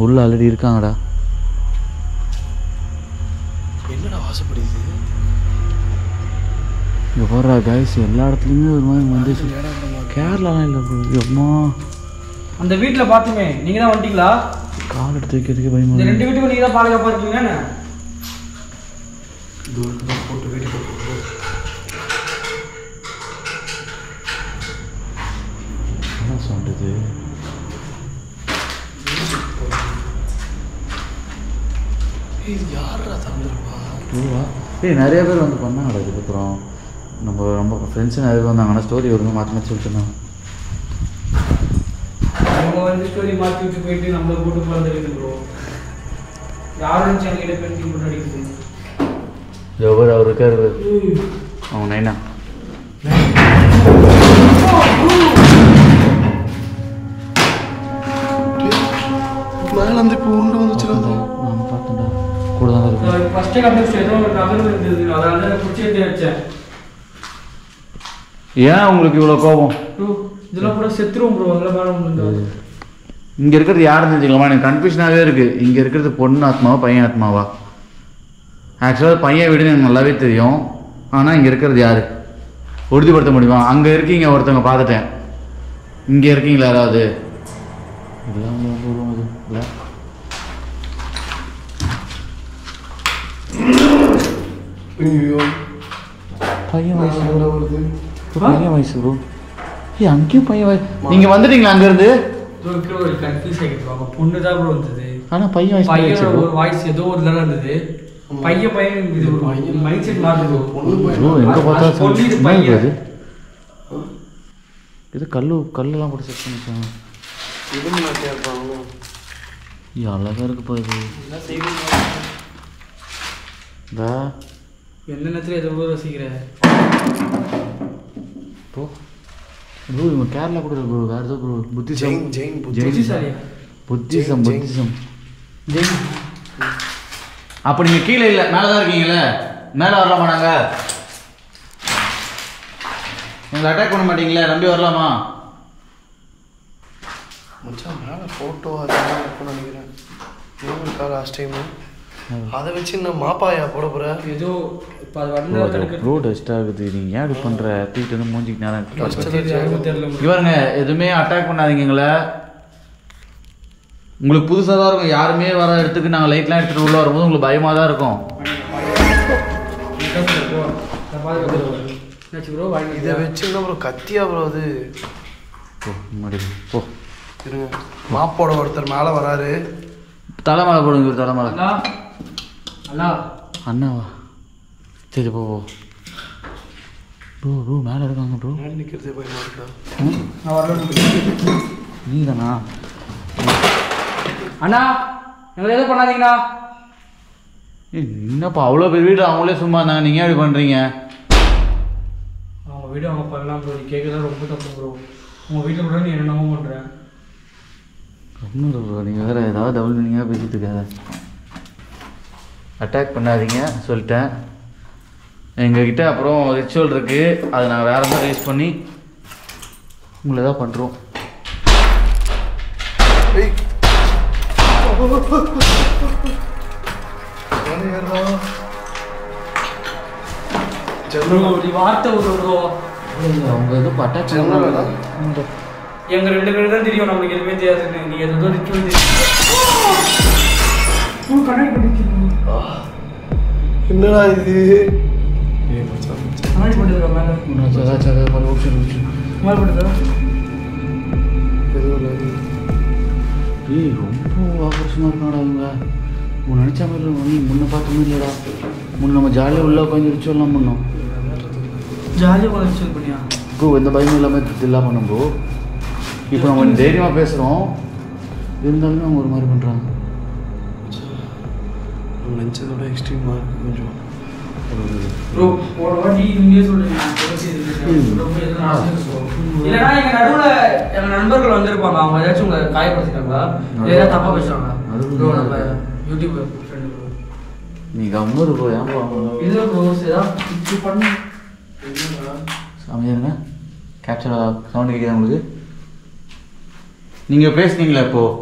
உள்ள ஆல்ரெடி இருக்காங்கடா. என்னடா வாசப்படுது? இங்கே போடுறா கைஸ் எல்லா இடத்துலையுமே ஒரு மாதிரி வந்துச்சு. கேரளாலாம் இல்லை ப்ரோ. அம்மா அந்த வீட்டில் பார்த்துமே நீங்கள் தான் வந்துட்டீங்களா? கால் எடுத்து வைக்கிறதுக்கு பயமா. இந்த 2 வீட்டுக்கும் நீங்கள் தான் பாதுகாப்பாக இருக்கீங்கன்னு போட்டு வீட்டுக்கு என்ன சொல்றது? இது யாரா தந்துருப்பா? நிறைய பேர் வந்து பண்ணாங்கடா. இதுக்கப்புறம் நம்ம ஃப்ரெண்ட்ஸு நிறைய பேர் வந்தாங்கன்னா ஸ்டோரி வருங்க மாற்றி மாற்றி சொல்லிட்டுருந்தாங்க. அவங்க வந்து ஸ்டோரி மாற்றி விட்டு போயிட்டு நம்மளை போட்டு பிறந்துருக்கு ப்ரோ. யாரும் சென்னையில் பெயிண்டிங் போட்டு அடிக்குது. எவ்வளோ அவர் இருக்காரு அவன் நைனா. மேலே வந்து இப்போ உருண்டு வந்துச்சுடா. நான் பார்த்தேன்டா கூட தான் இருக்கு. ஃபஸ்ட்டே கண்டுபிடிச்சு ஏதோ ஒரு நகர்வு இருந்தது. அதனால தான் பிடிச்சி எடுத்து வச்சேன். ஏன் உங்களுக்கு இவ்வளோ கோபம்? ப்ரோ இதெல்லாம் கூட செத்துருவோம் ப்ரோ. அதெல்லாம் மேலே முடியாது. இங்கே இருக்கிறது யாருன்னு தெரிஞ்சுக்கலாமா? எனக்கு கன்ஃபியூஷனாகவே இருக்குது. இங்கே இருக்கிறது பொண்ணு ஆத்மாவா பையன் ஆத்மாவா? ஆக்சுவலாக பையன் வீடுன்னு எனக்கு நல்லாவே தெரியும். ஆனால் இங்கே இருக்கிறது யார் உறுதிப்படுத்த முடியுமா? அங்கே இருக்கீங்க ஒருத்தவங்க பார்த்துட்டேன். இங்கே இருக்கீங்களா யாராவது? இதெல்லாம் இல்லை பையன் வயசு வருது. பையன் வயசு ப்ரோ. அங்கேயும் பையன் வயசு. நீங்கள் வந்துட்டீங்களா அங்கேருந்து? ஒரு கன்ஃபியூஸ் ஆகிட்டு பொண்ணு தான் ப்ரோ வந்தது. ஆனால் பையன் வயசு பையனோட ஒரு வாய்ஸ் ஏதோ ஒரு இதெல்லாம் இருந்தது. பையன் இது மைண்ட் செட் மாறுது ப்ரோ எங்கே பார்த்தா பொண்ணு இது என்ன பையன் இது இது கல்லெல்லாம் போட்டு செட் பண்ணிச்சாங்க. அழகாக இருக்குப்பா இது. எந்த நேரத்தில் எதை கூட ரசிக்கிறேன் ப்ரோ இவங்க கேரளா கூட ப்ரோ வேறு ஏதோ ப்ரோ புத்திசம் புத்திசம் அப்போ நீங்கள் கீழே இல்லை மேலே தான் இருக்கீங்களே, மேலே வரலாமா நாங்கள்? எங்களை அட்டாக் பண்ண மாட்டீங்களே, நம்பி வரலாமா? மச்சான் மேலே ஃபோட்டோ அதெல்லாம் இருக்குன்னு நினைக்கிறேன். இருக்கா லாஸ்ட் டைமு அதை வச்சு நான் மாப்பாயா போட போகிறேன். ஏதோ இப்போ அது வந்து ப்ரோ டஸ்ட் ஆகுது. நீங்கள் ஏன் இது பண்ணுற தூக்கிட்டு வந்து மூஞ்சிக்கு நேரம் இவருங்க எதுவுமே அட்டாக் பண்ணாதீங்க எங்களை. உங்களுக்கு புதுசாக தான் இருக்கும். யாருமே வர இடத்துக்கு நாங்கள் லைட்லாம் எடுத்துகிட்டு உள்ள வரும்போது உங்களுக்கு பயமாக தான் இருக்கும். இதை வச்சுருந்தா ப்ரோ கத்தியா ப்ரோ அது போ இருங்க. மாப்போட ஒருத்தர் மேலே வராரு. தலைமலை போடுங்க ஒரு தலைமலை. அண்ணா அண்ணாவா? சரி போ ப்ரோ ப்ரோ மேலே இருக்காங்க ப்ரோ. நிற்கிறதே பயமா இருக்கா? நான் வரல. நீ தானா? அண்ணா எங்களை எதுவும் பண்ணாதீங்கண்ணா. என்னப்பா அவ்வளோ பெரிய வீடு அவங்களே சும்மா இருந்தாங்க, நீங்கள் எப்படி பண்ணுறீங்க? அவங்க வீடு அவங்க பண்ணலாம் ப்ரோ. நீ கேட்குறது ரொம்ப தப்பு ப்ரோ. உங்கள் வீட்டில் கூட நீ என்னென்னமோ பண்ணுறேன். ஒன்றும் இல்லை ப்ரோ, நீங்கள் வேறு ஏதாவது டபுள் மீனிங்காக பேசிகிட்டு இருக்காத. அட்டாக் பண்ணாதீங்க சொல்லிட்டேன். எங்ககிட்ட அப்புறம் ரிச்சுவல் இருக்குது, அதை நாங்கள் வேறு மாதிரி யூஸ் பண்ணி உங்களை தான் பண்ணுறோம். வார்த்தை ஒரு அவங்க எதுவும் அட்டாக் பண்ண எங்க 2 பேரும் தான் தெரியும், நம்மளுக்கு எதுவுமே தெரியாது. நீ எதோ ரிச்சுவல் என்னடா இது? கண்ணாடி போட்டுருக்க மேலே மேலே போட்டுருக்க. ஏய் ரொம்ப ஆக்ரோஷமாக இருக்காடா இவங்க. உன் நினச்ச மாதிரி நீ முன்ன பார்த்துமே இல்லைடா. முன்ன நம்ம ஜாலியாக உள்ள உட்காந்து ரிச்சுவல்லாம் பண்ணோம். ஜாலியாக ரிச்சுவல் பண்ணியா ப்ரோ? எந்த பயமும் இல்லாமல் இதெல்லாம் பண்ணோம் ப்ரோ. இப்போ நம்ம தைரியமாக பேசுகிறோம், இருந்தாலுமே அவங்க ஒரு மாதிரி பண்ணுறாங்க. நினச்சதோட எக்ஸ்ட்ரீமாக இருக்குது கொஞ்சம். ப்ரோ ஒரு வாட்டி இங்கே சொல்கிறேன். இல்லைனா எங்கள் நடுவில் எங்கள் நண்பர்கள் வந்திருப்பாங்க. அவங்க ஏதாச்சும் உங்களை காயப்படுத்திட்டாங்களா? ஏதாவது தப்பாக பேசுகிறாங்க? ப்ரோ நம்ம யூடியூப் ஃப்ரெண்டு ப்ரோ. நீங்கள் அம்மூர் ப்ரோ ஏன் இல்லை ப்ரோ ஏதாவது இப்படி பண்ணு அமைதிங்க. கேப்சர் சவுண்டு கேட்குதா உங்களுக்கு? நீங்கள் பேசுனீங்களா இப்போது?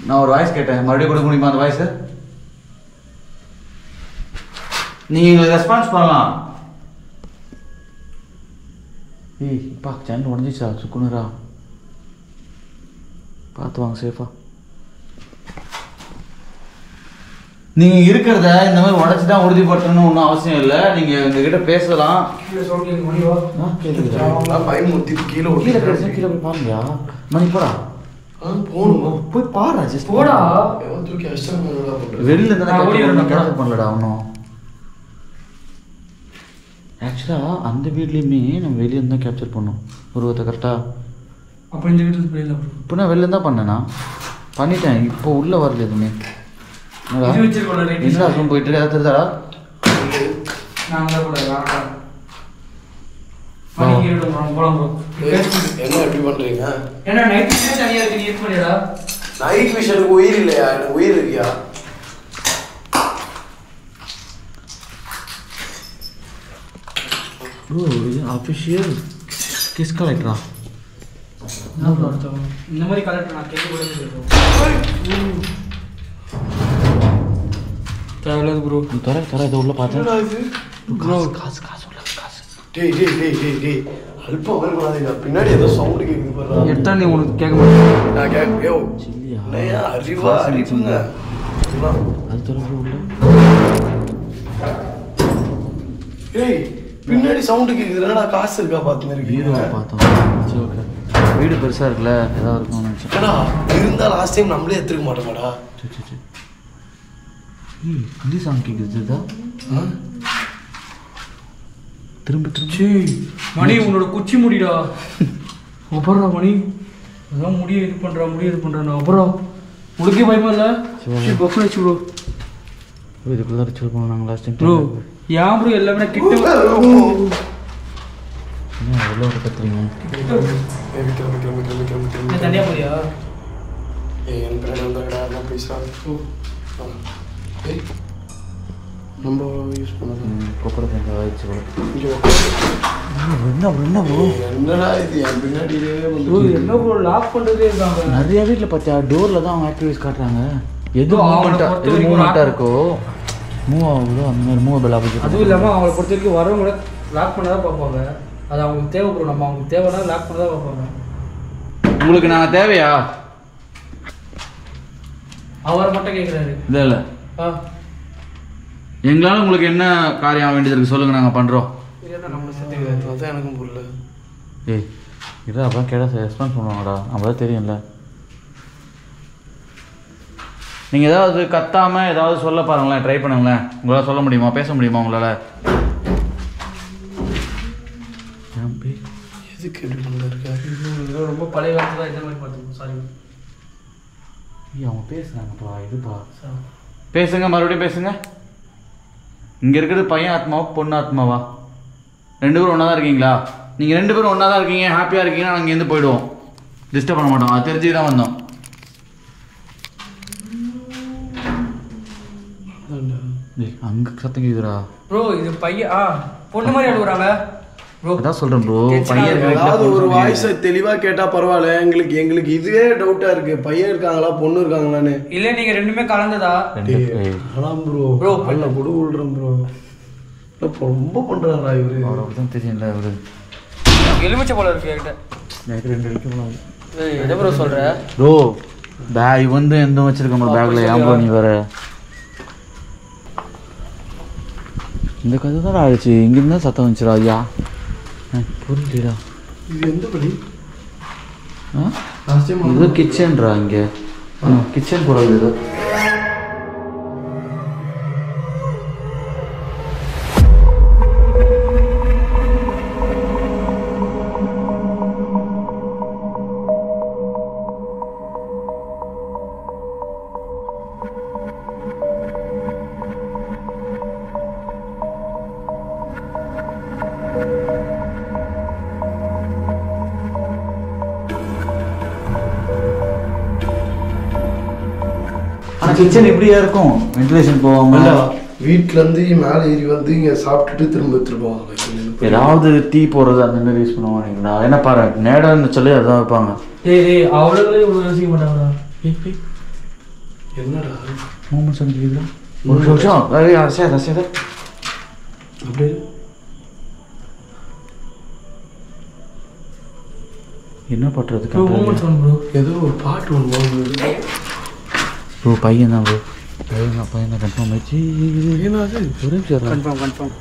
நான் ஒரு வாய்ஸ் கேட்டேன், மறுபடியும் கொடுக்க முடியுமா அந்த வாய்ஸு? நீங்கள் ரெஸ்பான்ஸ் பண்ணலாம். ஏய் இப்பா சேனல் உடஞ்சிச்சா? சுக்குனரா பார்த்து வாங்க சேஃபா. நீங்கள் இருக்கிறத இந்த மாதிரி உடச்சி தான் உறுதிப்படுத்தணும்னு ஒன்றும் அவசியம் இல்லை. நீங்கள் எங்ககிட்ட பேசலாம். பயமுறுத்தி கீழே கீழே பேசுங்க, கீழே போய் பாருங்கயா. மணி போடா போகணும். போய் பாரு ஜஸ்ட் போடா. தூக்கி அஷ்டம் வெளியில் இருந்தால் கேப்சர் பண்ணலடா ஒன்றும். ஆக்சுவலாக அந்த வீட்லேயுமே நம்ம வெளியே இருந்தால் கேப்சர் பண்ணோம் உருவத்தை கரெக்டாக. அப்போ இந்த வீட்டில் போயிடல ப்ரோ. இப்போ நான் வெளில தான் பண்ணேண்ணா, பண்ணிட்டேன். இப்போ உள்ளே வரல எதுவுமே. என்னடா ரூம் போயிட்டு ஏதாவது தெரியுதாடா? நாங்கள் கூட போகலாம் ப்ரோ. என்ன எப்படி பண்ணுறீங்க? ஏன்னா நைட் விஷயம் தனியாக இருக்கு, நீ யூஸ் பண்ணிடா. நைட் விஷனுக்கு உயிர் இல்லையா? எனக்கு உயிர் இருக்கியா? ப்ரோ இது அஃபிஷியல் கிஸ் கலெக்டரா? இந்த மாதிரி கலெக்டர் நான் கேட்டு கூட தேவையில்லாது ப்ரோ. தர இதை உள்ள பார்த்தேன். ப்ரோ காசு காசு உள்ள காசு. டேய் அல்பம் வரக்கூடாதுங்க. பின்னாடி ஏதோ சவுண்டு கேட்குது பாரு. எடுத்தா நீ உனக்கு கேட்க மாட்டேன். நான் கேட்க சில்லியா அறிவா அறிவுங்க. அது தர உள்ள. ஏய் பின்னாடி சவுண்டு கேட்குது. என்னடா காசு இருக்கா பார்த்துன்னு வீடு இருக்கீங்க? பார்த்தோம். சரி ஓகே. வீடு பெருசாக இருக்குல்ல, ஏதாவது இருக்கும்னு நினச்சேன். ஏடா இருந்தால் லாஸ்ட் டைம் நம்மளே எடுத்துக்க மாட்டோமாடா. சரி ஹிந்தி சாங் கேட்குது திரும்ப மணி உன்னோட குச்சி முடிடா அப்புறம் மணி அதான் முடிய இது பண்ணுறான் அப்புறம் உனக்கே பயமா இல்லை பஃபன் வச்சு ப்ரோ இதுக்குள்ள தான் ரிச்சுவல் பண்ணாங்க லாஸ்ட் டைம் ப்ரோ ஏன் ப்ரோ எல்லாமே கிட்ட என்ன எவ்வளோ கத்துறீங்க தனியா போறியா என் பின்னாடி வந்துடா நான் பேசுகிறாங்க நம்ம யூஸ் பண்ணலாம் கொப்பரை கொஞ்சம் ஆயிடுச்சு இங்கே என்ன ப்ரோ என்னடா இது என் பின்னாடியே ப்ரோ என்ன ப்ரோ லாக் பண்ணுறதே இருக்காங்க நிறைய வீட்டில் பார்த்தியா டோரில் தான் அவங்க ஆக்டிவிட்டிஸ் காட்டுறாங்க எது அவங்கள பொறுத்த வரைக்கும் மூவ்மெண்ட்டாக இருக்கோ மூவ் ஆகுதோ அந்த மாதிரி மூவபிள் ஆப்போசிட் அதுவும் இல்லாமல் அவங்கள பொறுத்த வரைக்கும் வரவங்க லாக் பண்ண தான் பார்ப்பாங்க அது அவங்களுக்கு தேவைப்படும் நம்ம அவங்களுக்கு தேவைன்னா லாக் பண்ண தான் பார்ப்பாங்க உங்களுக்கு நாங்கள் தேவையா அவரை மட்டும் கேட்குறாரு இல்லை எங்களால் உங்களுக்கு என்ன காரியம் வேண்டியது இருக்குது சொல்லுங்கள் நாங்கள் பண்ணுறோம் நம்ம சேர்த்துக்கிறாரு அதான் எனக்கும் புரியல ஏய் இல்லை அப்போ கேட்டால் ரெஸ்பான்ஸ் பண்ணுவாங்கடா நம்மளால தெரியும்ல நீங்கள் ஏதாவது கத்தாமல் ஏதாவது சொல்ல பாருங்களேன் ட்ரை பண்ணுங்களேன் உங்களால் சொல்ல முடியுமா பேச முடியுமா உங்களால் எதுக்கு எப்படி பண்ணிருக்காரு ரொம்ப பழைய காலத்துல தான் இந்த மாதிரி பார்த்துக்கணும் சாரி அவங்க பேசுனாங்கப்பா இதுப்பா பேசுங்க மறுபடியும் பேசுங்க இங்கே இருக்கிறது பையன் ஆத்மாவா பொண்ணு ஆத்மாவா 2 பேரும் ஒன்றா தான் இருக்கீங்களா நீங்கள் 2 பேரும் ஒன்றா தான் இருக்கீங்க ஹாப்பியாக இருக்கீங்கன்னா நாங்கள் இங்கேருந்து போயிடுவோம் டிஸ்டர்ப் பண்ண மாட்டோம் அது தெரிஞ்சு தான் வந்தோம் அங்கே சத்தம் கேக்குதுடா ப்ரோ இது பையன் பொண்ணு மாதிரி அழுகுறாங்க ப்ரோ அதான் சொல்கிறேன் ப்ரோ பையன் ஏதாவது ஒரு வாய்ஸை தெளிவாக கேட்டால் பரவாயில்ல எங்களுக்கு இதுவே டவுட்டாக இருக்கு பையன் இருக்காங்களா பொண்ணு இருக்காங்களான்னு இல்லை நீங்கள் ரெண்டுமே கலந்ததா ஆனால் ப்ரோ Bro, பண்ண கொடு விடுறேன் ப்ரோ ரொம்ப பண்ணுறாரா இவரு அவருக்கு தான் தெரியும்ல அவரு எலுமிச்சை போல இருக்கு என்கிட்ட எனக்கு 2 வைக்கலாம் எதை ப்ரோ சொல்கிற ப்ரோ பேக் வந்து எந்த வச்சிருக்க ப்ரோ பேக்கில் ஏன் ப்ரோ நீ வேற இந்த கதை தான் ஆயிடுச்சு இங்கிருந்தா சத்தம் வந்துச்சுடா ஐயா புரியலடா இது எந்த படி இது கிச்சன்டா இங்கே கிச்சன் போல இது கிச்சன் எப்படியா இருக்கும் வென்டிலேஷன் போகாம வீட்டுல இருந்து மேலே ஏறி வந்து இங்க சாப்பிட்டுட்டு திரும்ப திரும்ப ஏதாவது டீ போடுறது அந்த மாதிரி யூஸ் பண்ணுவாங்க என்ன பாரு நேடன்னு சொல்லி அதான் வைப்பாங்க ஏய் அவ்வளோ யோசிக்க மாட்டாங்களா என்னடா மூமெண்ட்ஸ் வந்து ஒரு நிமிஷம் ரசியாத அப்படியே என்ன பண்றது ஏதோ ஒரு பாட்டு ஒன்று ப்ரோ பையன் தான் ப்ரோ பையன் தான் கன்ஃபார்ம் ஆயிடுச்சு ஒரே நிமிஷம் கன்ஃபார்ம்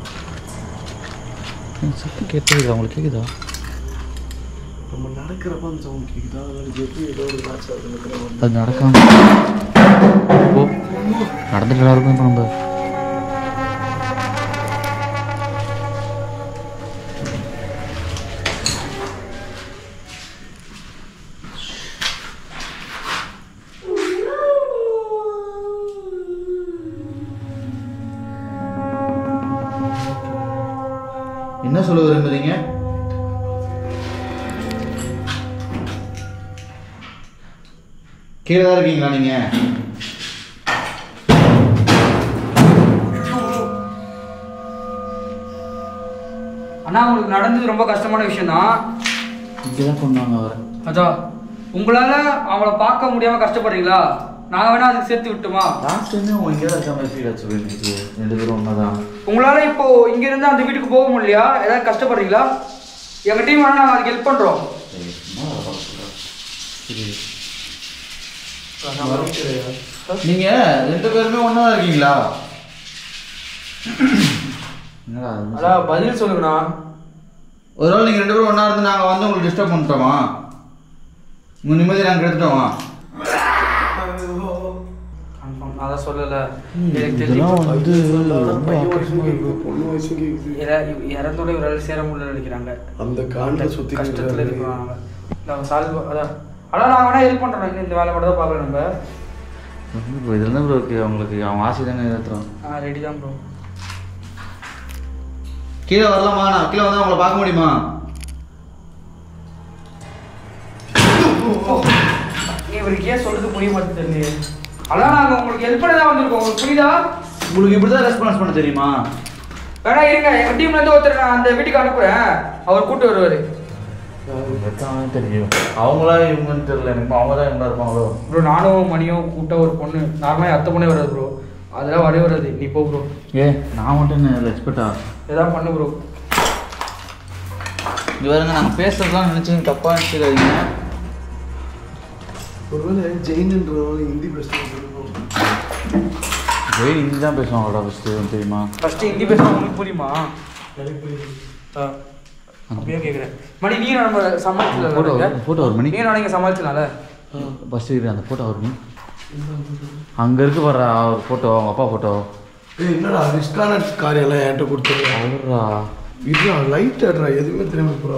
சத்தம் கேட்டுதா உங்களுக்கு கேட்குதா நம்ம நடக்கிறப்ப அந்த சவுண்ட் கேட்குதா எப்படி ஏதோ ஒரு மேட்ச் அது நடக்காம ஓ நடந்துட்டு இருக்கும் இப்போ நம்ம என்ன சொல்ல விரும்புறீங்க கீழே தான் இருக்கீங்களா நீங்க அண்ணா உங்களுக்கு நடந்தது ரொம்ப கஷ்டமான விஷயம் தான் இங்கதான் கொண்டாங்க அவரை அதான் உங்களால அவங்கள பார்க்க முடியாம கஷ்டப்படுறீங்களா நாங்க வேணா அதுக்கு சேர்த்து விட்டுமா லாஸ்ட் டைம் அவங்க இங்கே தான் இருக்க மாதிரி ஃபீல் ஆச்சு எனக்கு 2 பேரும் ஒன்றா தான் உங்களால இப்போ இங்க இருந்து அந்த வீட்டுக்கு போக முடியலையா ஏதாவது கஷ்டப்படுறீங்களா எங்க டீம் வேணா நாங்க அதுக்கு ஹெல்ப் பண்றோம் நீங்க 2 பேருமே ஒன்றா தான் இருக்கீங்களா அதான் பதில் சொல்லுங்கண்ணா ஒருவேளை நீங்கள் 2 பேரும் ஒன்றா இருந்து நாங்கள் வந்து உங்களுக்கு டிஸ்டர்ப் பண்ணிட்டோமா உங்கள் நிம்மதி நாங்கள் எடுத்துட்டோமா நான் தான் சொல்லலை இதெல்லாம் வந்து இறந்தோட இவரால் சேர முடியல நினைக்கிறாங்க. அந்த காண்டில் சுற்றி கஷ்டத்தில் இருக்கிறாங்க. நாங்கள் சால்வ் அதான் நாங்கள் வேணா ஹெல்ப் பண்ணுறோம். இந்த வேலை மட்டும் தான் பார்க்கலாம் நம்ம. ப்ரோ இதில் தான் ப்ரோ இருக்குது அவங்களுக்கு அவன் ஆசை தானே ஏற்றுறோம். ரெடி தான் ப்ரோ. கீழே வரலாமா? நான் கீழே வந்தால் உங்களை பார்க்க முடியுமா? இவருக்கு ஏன் சொல்றது புரிய மாட்டேங்குது. அதான் நாங்கள் உங்களுக்கு ஹெல்ப் பண்ண தான் வந்திருக்கோம். உங்களுக்கு புரியுதா? உங்களுக்கு இப்படி தான் ரெஸ்பான்ஸ் பண்ண தெரியுமா? வேணா இருங்க, எங்கள் டீம்லேருந்து ஒருத்தர் நான் அந்த வீட்டுக்கு அனுப்புகிறேன். அவர் கூப்பிட்டு வருவார். தெரியும் அவங்களா இவங்கன்னு தெரியல. எனக்கு அவங்க தான் இவங்களா இருப்பாங்களோ. ப்ரோ நானும் மணியும் கூப்பிட்ட ஒரு பொண்ணு நார்மலாக அத்தை பொண்ணே வராது ப்ரோ. அதெல்லாம் வரவே வராது. நீ போ ப்ரோ. நான் மட்டும் என்ன எக்ஸ்பெக்டா எதாவது பண்ணு ப்ரோ. இது வேறுங்க நாங்கள் பேசுறதுலாம் நினச்சி தப்பாக நினச்சிக்காதீங்க. ஒருவேளை ஜெயின்ன்றவங்க ஹிந்தி பேசுகிறாங்க. ஜெயின் ஹிந்தி தான் பேசுவாங்களா ஃபஸ்ட்டு தெரியுமா? ஃபஸ்ட்டு ஹிந்தி பேசுனா உங்களுக்கு புரியுமா? அப்படியே கேட்குறேன். மணி நீ நம்ம சமாளிச்சிடலாம். ஃபோட்டோ ஒரு மணி நீ நாளைக்கு சமாளிச்சனால ஃபஸ்ட்டு அந்த ஃபோட்டோ ஒரு மணி அங்கே இருக்கு வர்ற அவர் ஃபோட்டோ அவங்க அப்பா ஃபோட்டோ. என்னடா ரிஸ்கான காரியெல்லாம் என்கிட்ட கொடுத்துருங்க. அவரா இதுடா லைட் ஆடுறா எதுவுமே தெரியாம போகிறா.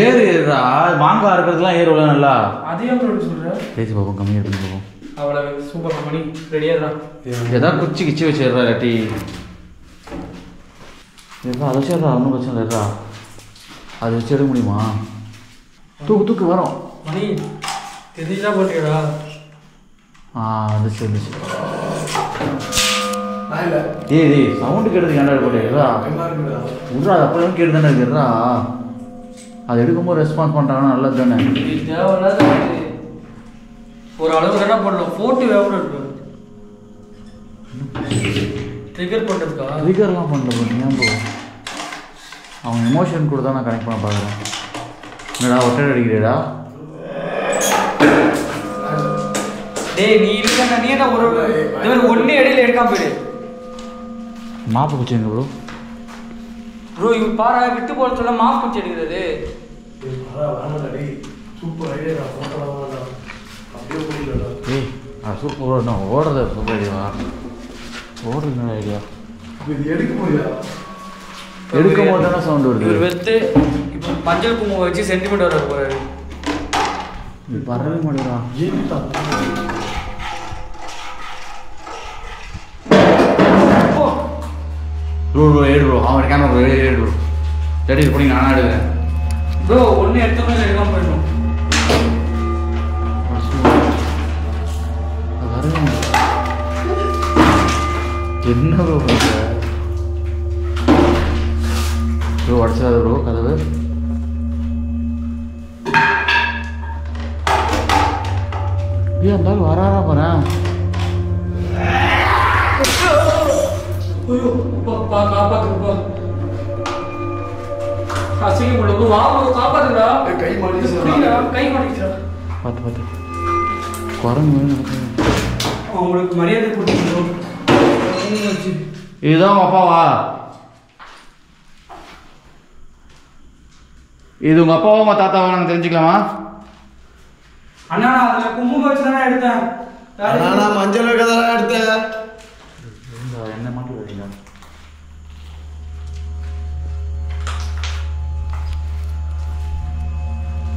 ஏறு ஏறுறா மாங்காய் இருக்கிறதுலாம் ஏறு விட நல்லா. அதே அப்புறம் சொல்கிறேன். பேசி பார்ப்போம் கம்மியாக பண்ணி பார்ப்போம். அவ்வளோ சூப்பர் மணி ரெடியாக தான். ஏதாவது குச்சி கிச்சி வச்சிடுறா இல்லாட்டி ஏதா அதை வச்சிடுறா. ஒன்றும் பிரச்சனை இல்லைடா. அதை வச்சு எடுக்க முடியுமா? தூக்கு தூக்கு வரும். மணி தெரிஞ்சா போட்டியடா. அது சரி ஏய் சவுண்டு கேட்டதுக்கு ஏன்டா போட்டேடா விட்றா. அது அப்போ கேட்டு தானே இருக்குறா. அது எடுக்கும்போது ரெஸ்பான்ஸ் பண்ணுறாங்கன்னா நல்லது தானே. தேவையில்லாத ஒரு அளவு தானே போடலாம். ஃபோட்டோ எவ்வளோ இருக்கு ட்ரிகர் பண்ணுறதுக்கா? ட்ரிகர்லாம் பண்ணல ப்ரோ. ஏன் ப்ரோ அவங்க எமோஷன் கூட தான் நான் கனெக்ட் பண்ண பார்க்குறேன். என்னடா ஒட்டை அடிக்கிறேடா? டேய் நீ இல்லைன்னா நீ தான் ஒரு ஒன்று இடையில எடுக்காம போயிடு. மாப்பு குச்சிங்க ப்ரோ. ப்ரோ இவன் பாரா விட்டு போட சொல்ல மாப்பு குச்சி எடுக்கிறது. Super idea. ஏய் அது சூப்பர் நான் ஓடுறது சூப்பர் ஐடியாவா? ஓடுறது நல்ல ஐடியா. இது எடுக்க முடியா? எடுக்கும் போது தானே சவுண்ட் வருது. இவர் வெத்து இப்போ மஞ்சள் குங்குமம் வச்சு சென்டிமெண்ட் வர போறாரு. இது பரவே மாட்டேங்கிறா. ப்ரோ ப்ரோ ஏடு ப்ரோ. அவன் கேமரா ப்ரோ ஏடு ப்ரோ. ரெடி பண்ணி நானும் எடுக்கிறேன் ப்ரோ. ஒன்று எடுத்தோம்னா எடுக்காம போயிடணும். என்ன ப்ரோ பண்ணுற ப்ரோ? உடச்சாது ப்ரோ கதவு. ஏன் இருந்தாலும் வராரா போகிறேன். காப்பாத்துப்பா. அசிங்க முடியும். வா காப்பாத்துடா. கை மாட்டி கை மாட்டிச்சா? பார்த்து பார்த்து குரங்கு அவங்களுக்கு மரியாதை கொடுத்துருக்கோம். இதுதான் உங்கள் அப்பாவா? இது உங்கள் அப்பாவா உங்கள் தாத்தாவா நாங்கள் தெரிஞ்சுக்கலாமா? அண்ணா நான் அதில் குங்குமம் வச்சு தானே எடுத்தேன். நான் மஞ்சள் வைக்க தானே எடுத்தேன். என்ன மாட்டி வரீங்க?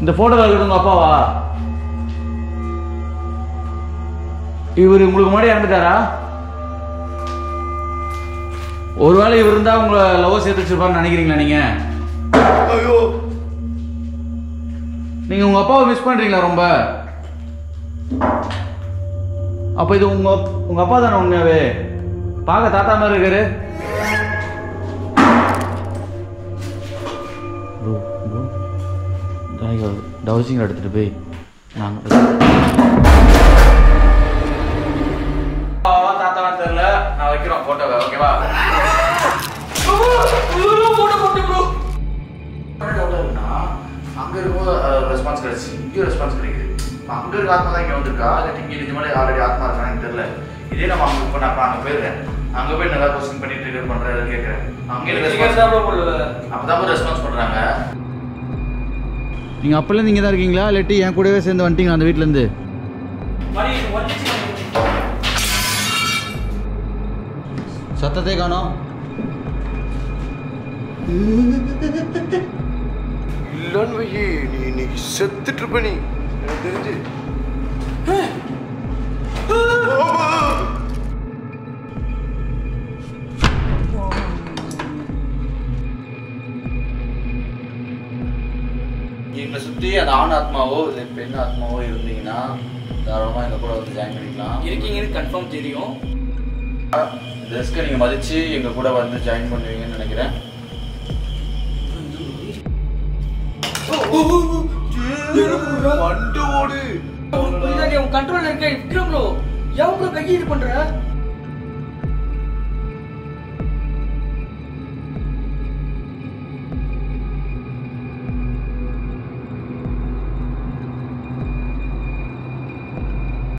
இந்த போட்டோவில் இருக்கிறது உங்கள் அப்பாவா? இவர் உங்களுக்கு முன்னாடி இறந்துட்டாரா? ஒருவேளை இவர் இருந்தா உங்களை லவ் சேர்த்து வச்சிருப்பாருன்னு நினைக்கிறீங்களா நீங்க? ஐயோ நீங்க உங்க அப்பாவை மிஸ் பண்றீங்களா ரொம்ப? அப்ப இது உங்க அப்பா தானே உண்மையாவே? பார்க்க தாத்தா மாதிரி இருக்காரு. டவுசிங் எடுத்துட்டு போய் நாங்கள் தாத்தாவான்னு தெரியல. நான் வைக்கிறோம் போட்டோவை. ஓகேவா? அங்க இருக்கும்போது ரெஸ்பான்ஸ் கிடைச்சி இங்கேயும் ரெஸ்பான்ஸ் கிடைக்குது. அங்க இருக்க ஆத்மா தான் இங்க வந்திருக்கா இல்லாட்டி இங்கே நிஜமாலே ஆல்ரெடி ஆத்மா இருக்கான்னு எனக்கு தெரியல. இதே நம்ம அங்கே இப்போ நான் அங்கே போயிருக்கேன். அங்கே போய் நல்லா கொஸ்டின் பண்ணி ட்ரிகர் பண்ணுறேன் கேட்குறேன். அங்கே ரெஸ்பான்ஸ் அப்பதான் ரெஸ்பான்ஸ் பண்றாங்க. நீங்கள் அப்போலேருந்து இங்கே தான் இருக்கீங்களா இல்லாட்டி என் கூடவே சேர்ந்து வந்துட்டீங்களா அந்த வீட்டிலேருந்து? சத்தத்தை காணோம். இல்லன்னு வையே நீ இன்னைக்கு செத்துட்டு இருப்ப நீ எனக்கு தெரிஞ்சு. எங்களை சுற்றி அந்த ஆண் ஆத்மாவோ இல்லை பெண் ஆத்மாவோ இருந்தீங்கன்னா தாராளமாக எங்கள் கூட வந்து ஜாயின் பண்ணிக்கலாம். இருக்கீங்கன்னு கன்ஃபார்ம் தெரியும். ரிஸ்க்கை நீங்கள் மதித்து எங்கள் கூட வந்து ஜாயின் பண்ணுவீங்கன்னு நினைக்கிறேன். வண்டு ஓடு கண்ட்ரோல்ல இருக்க விக்ரம் ப்ரோ எவ்வளோ கையை இது பண்ற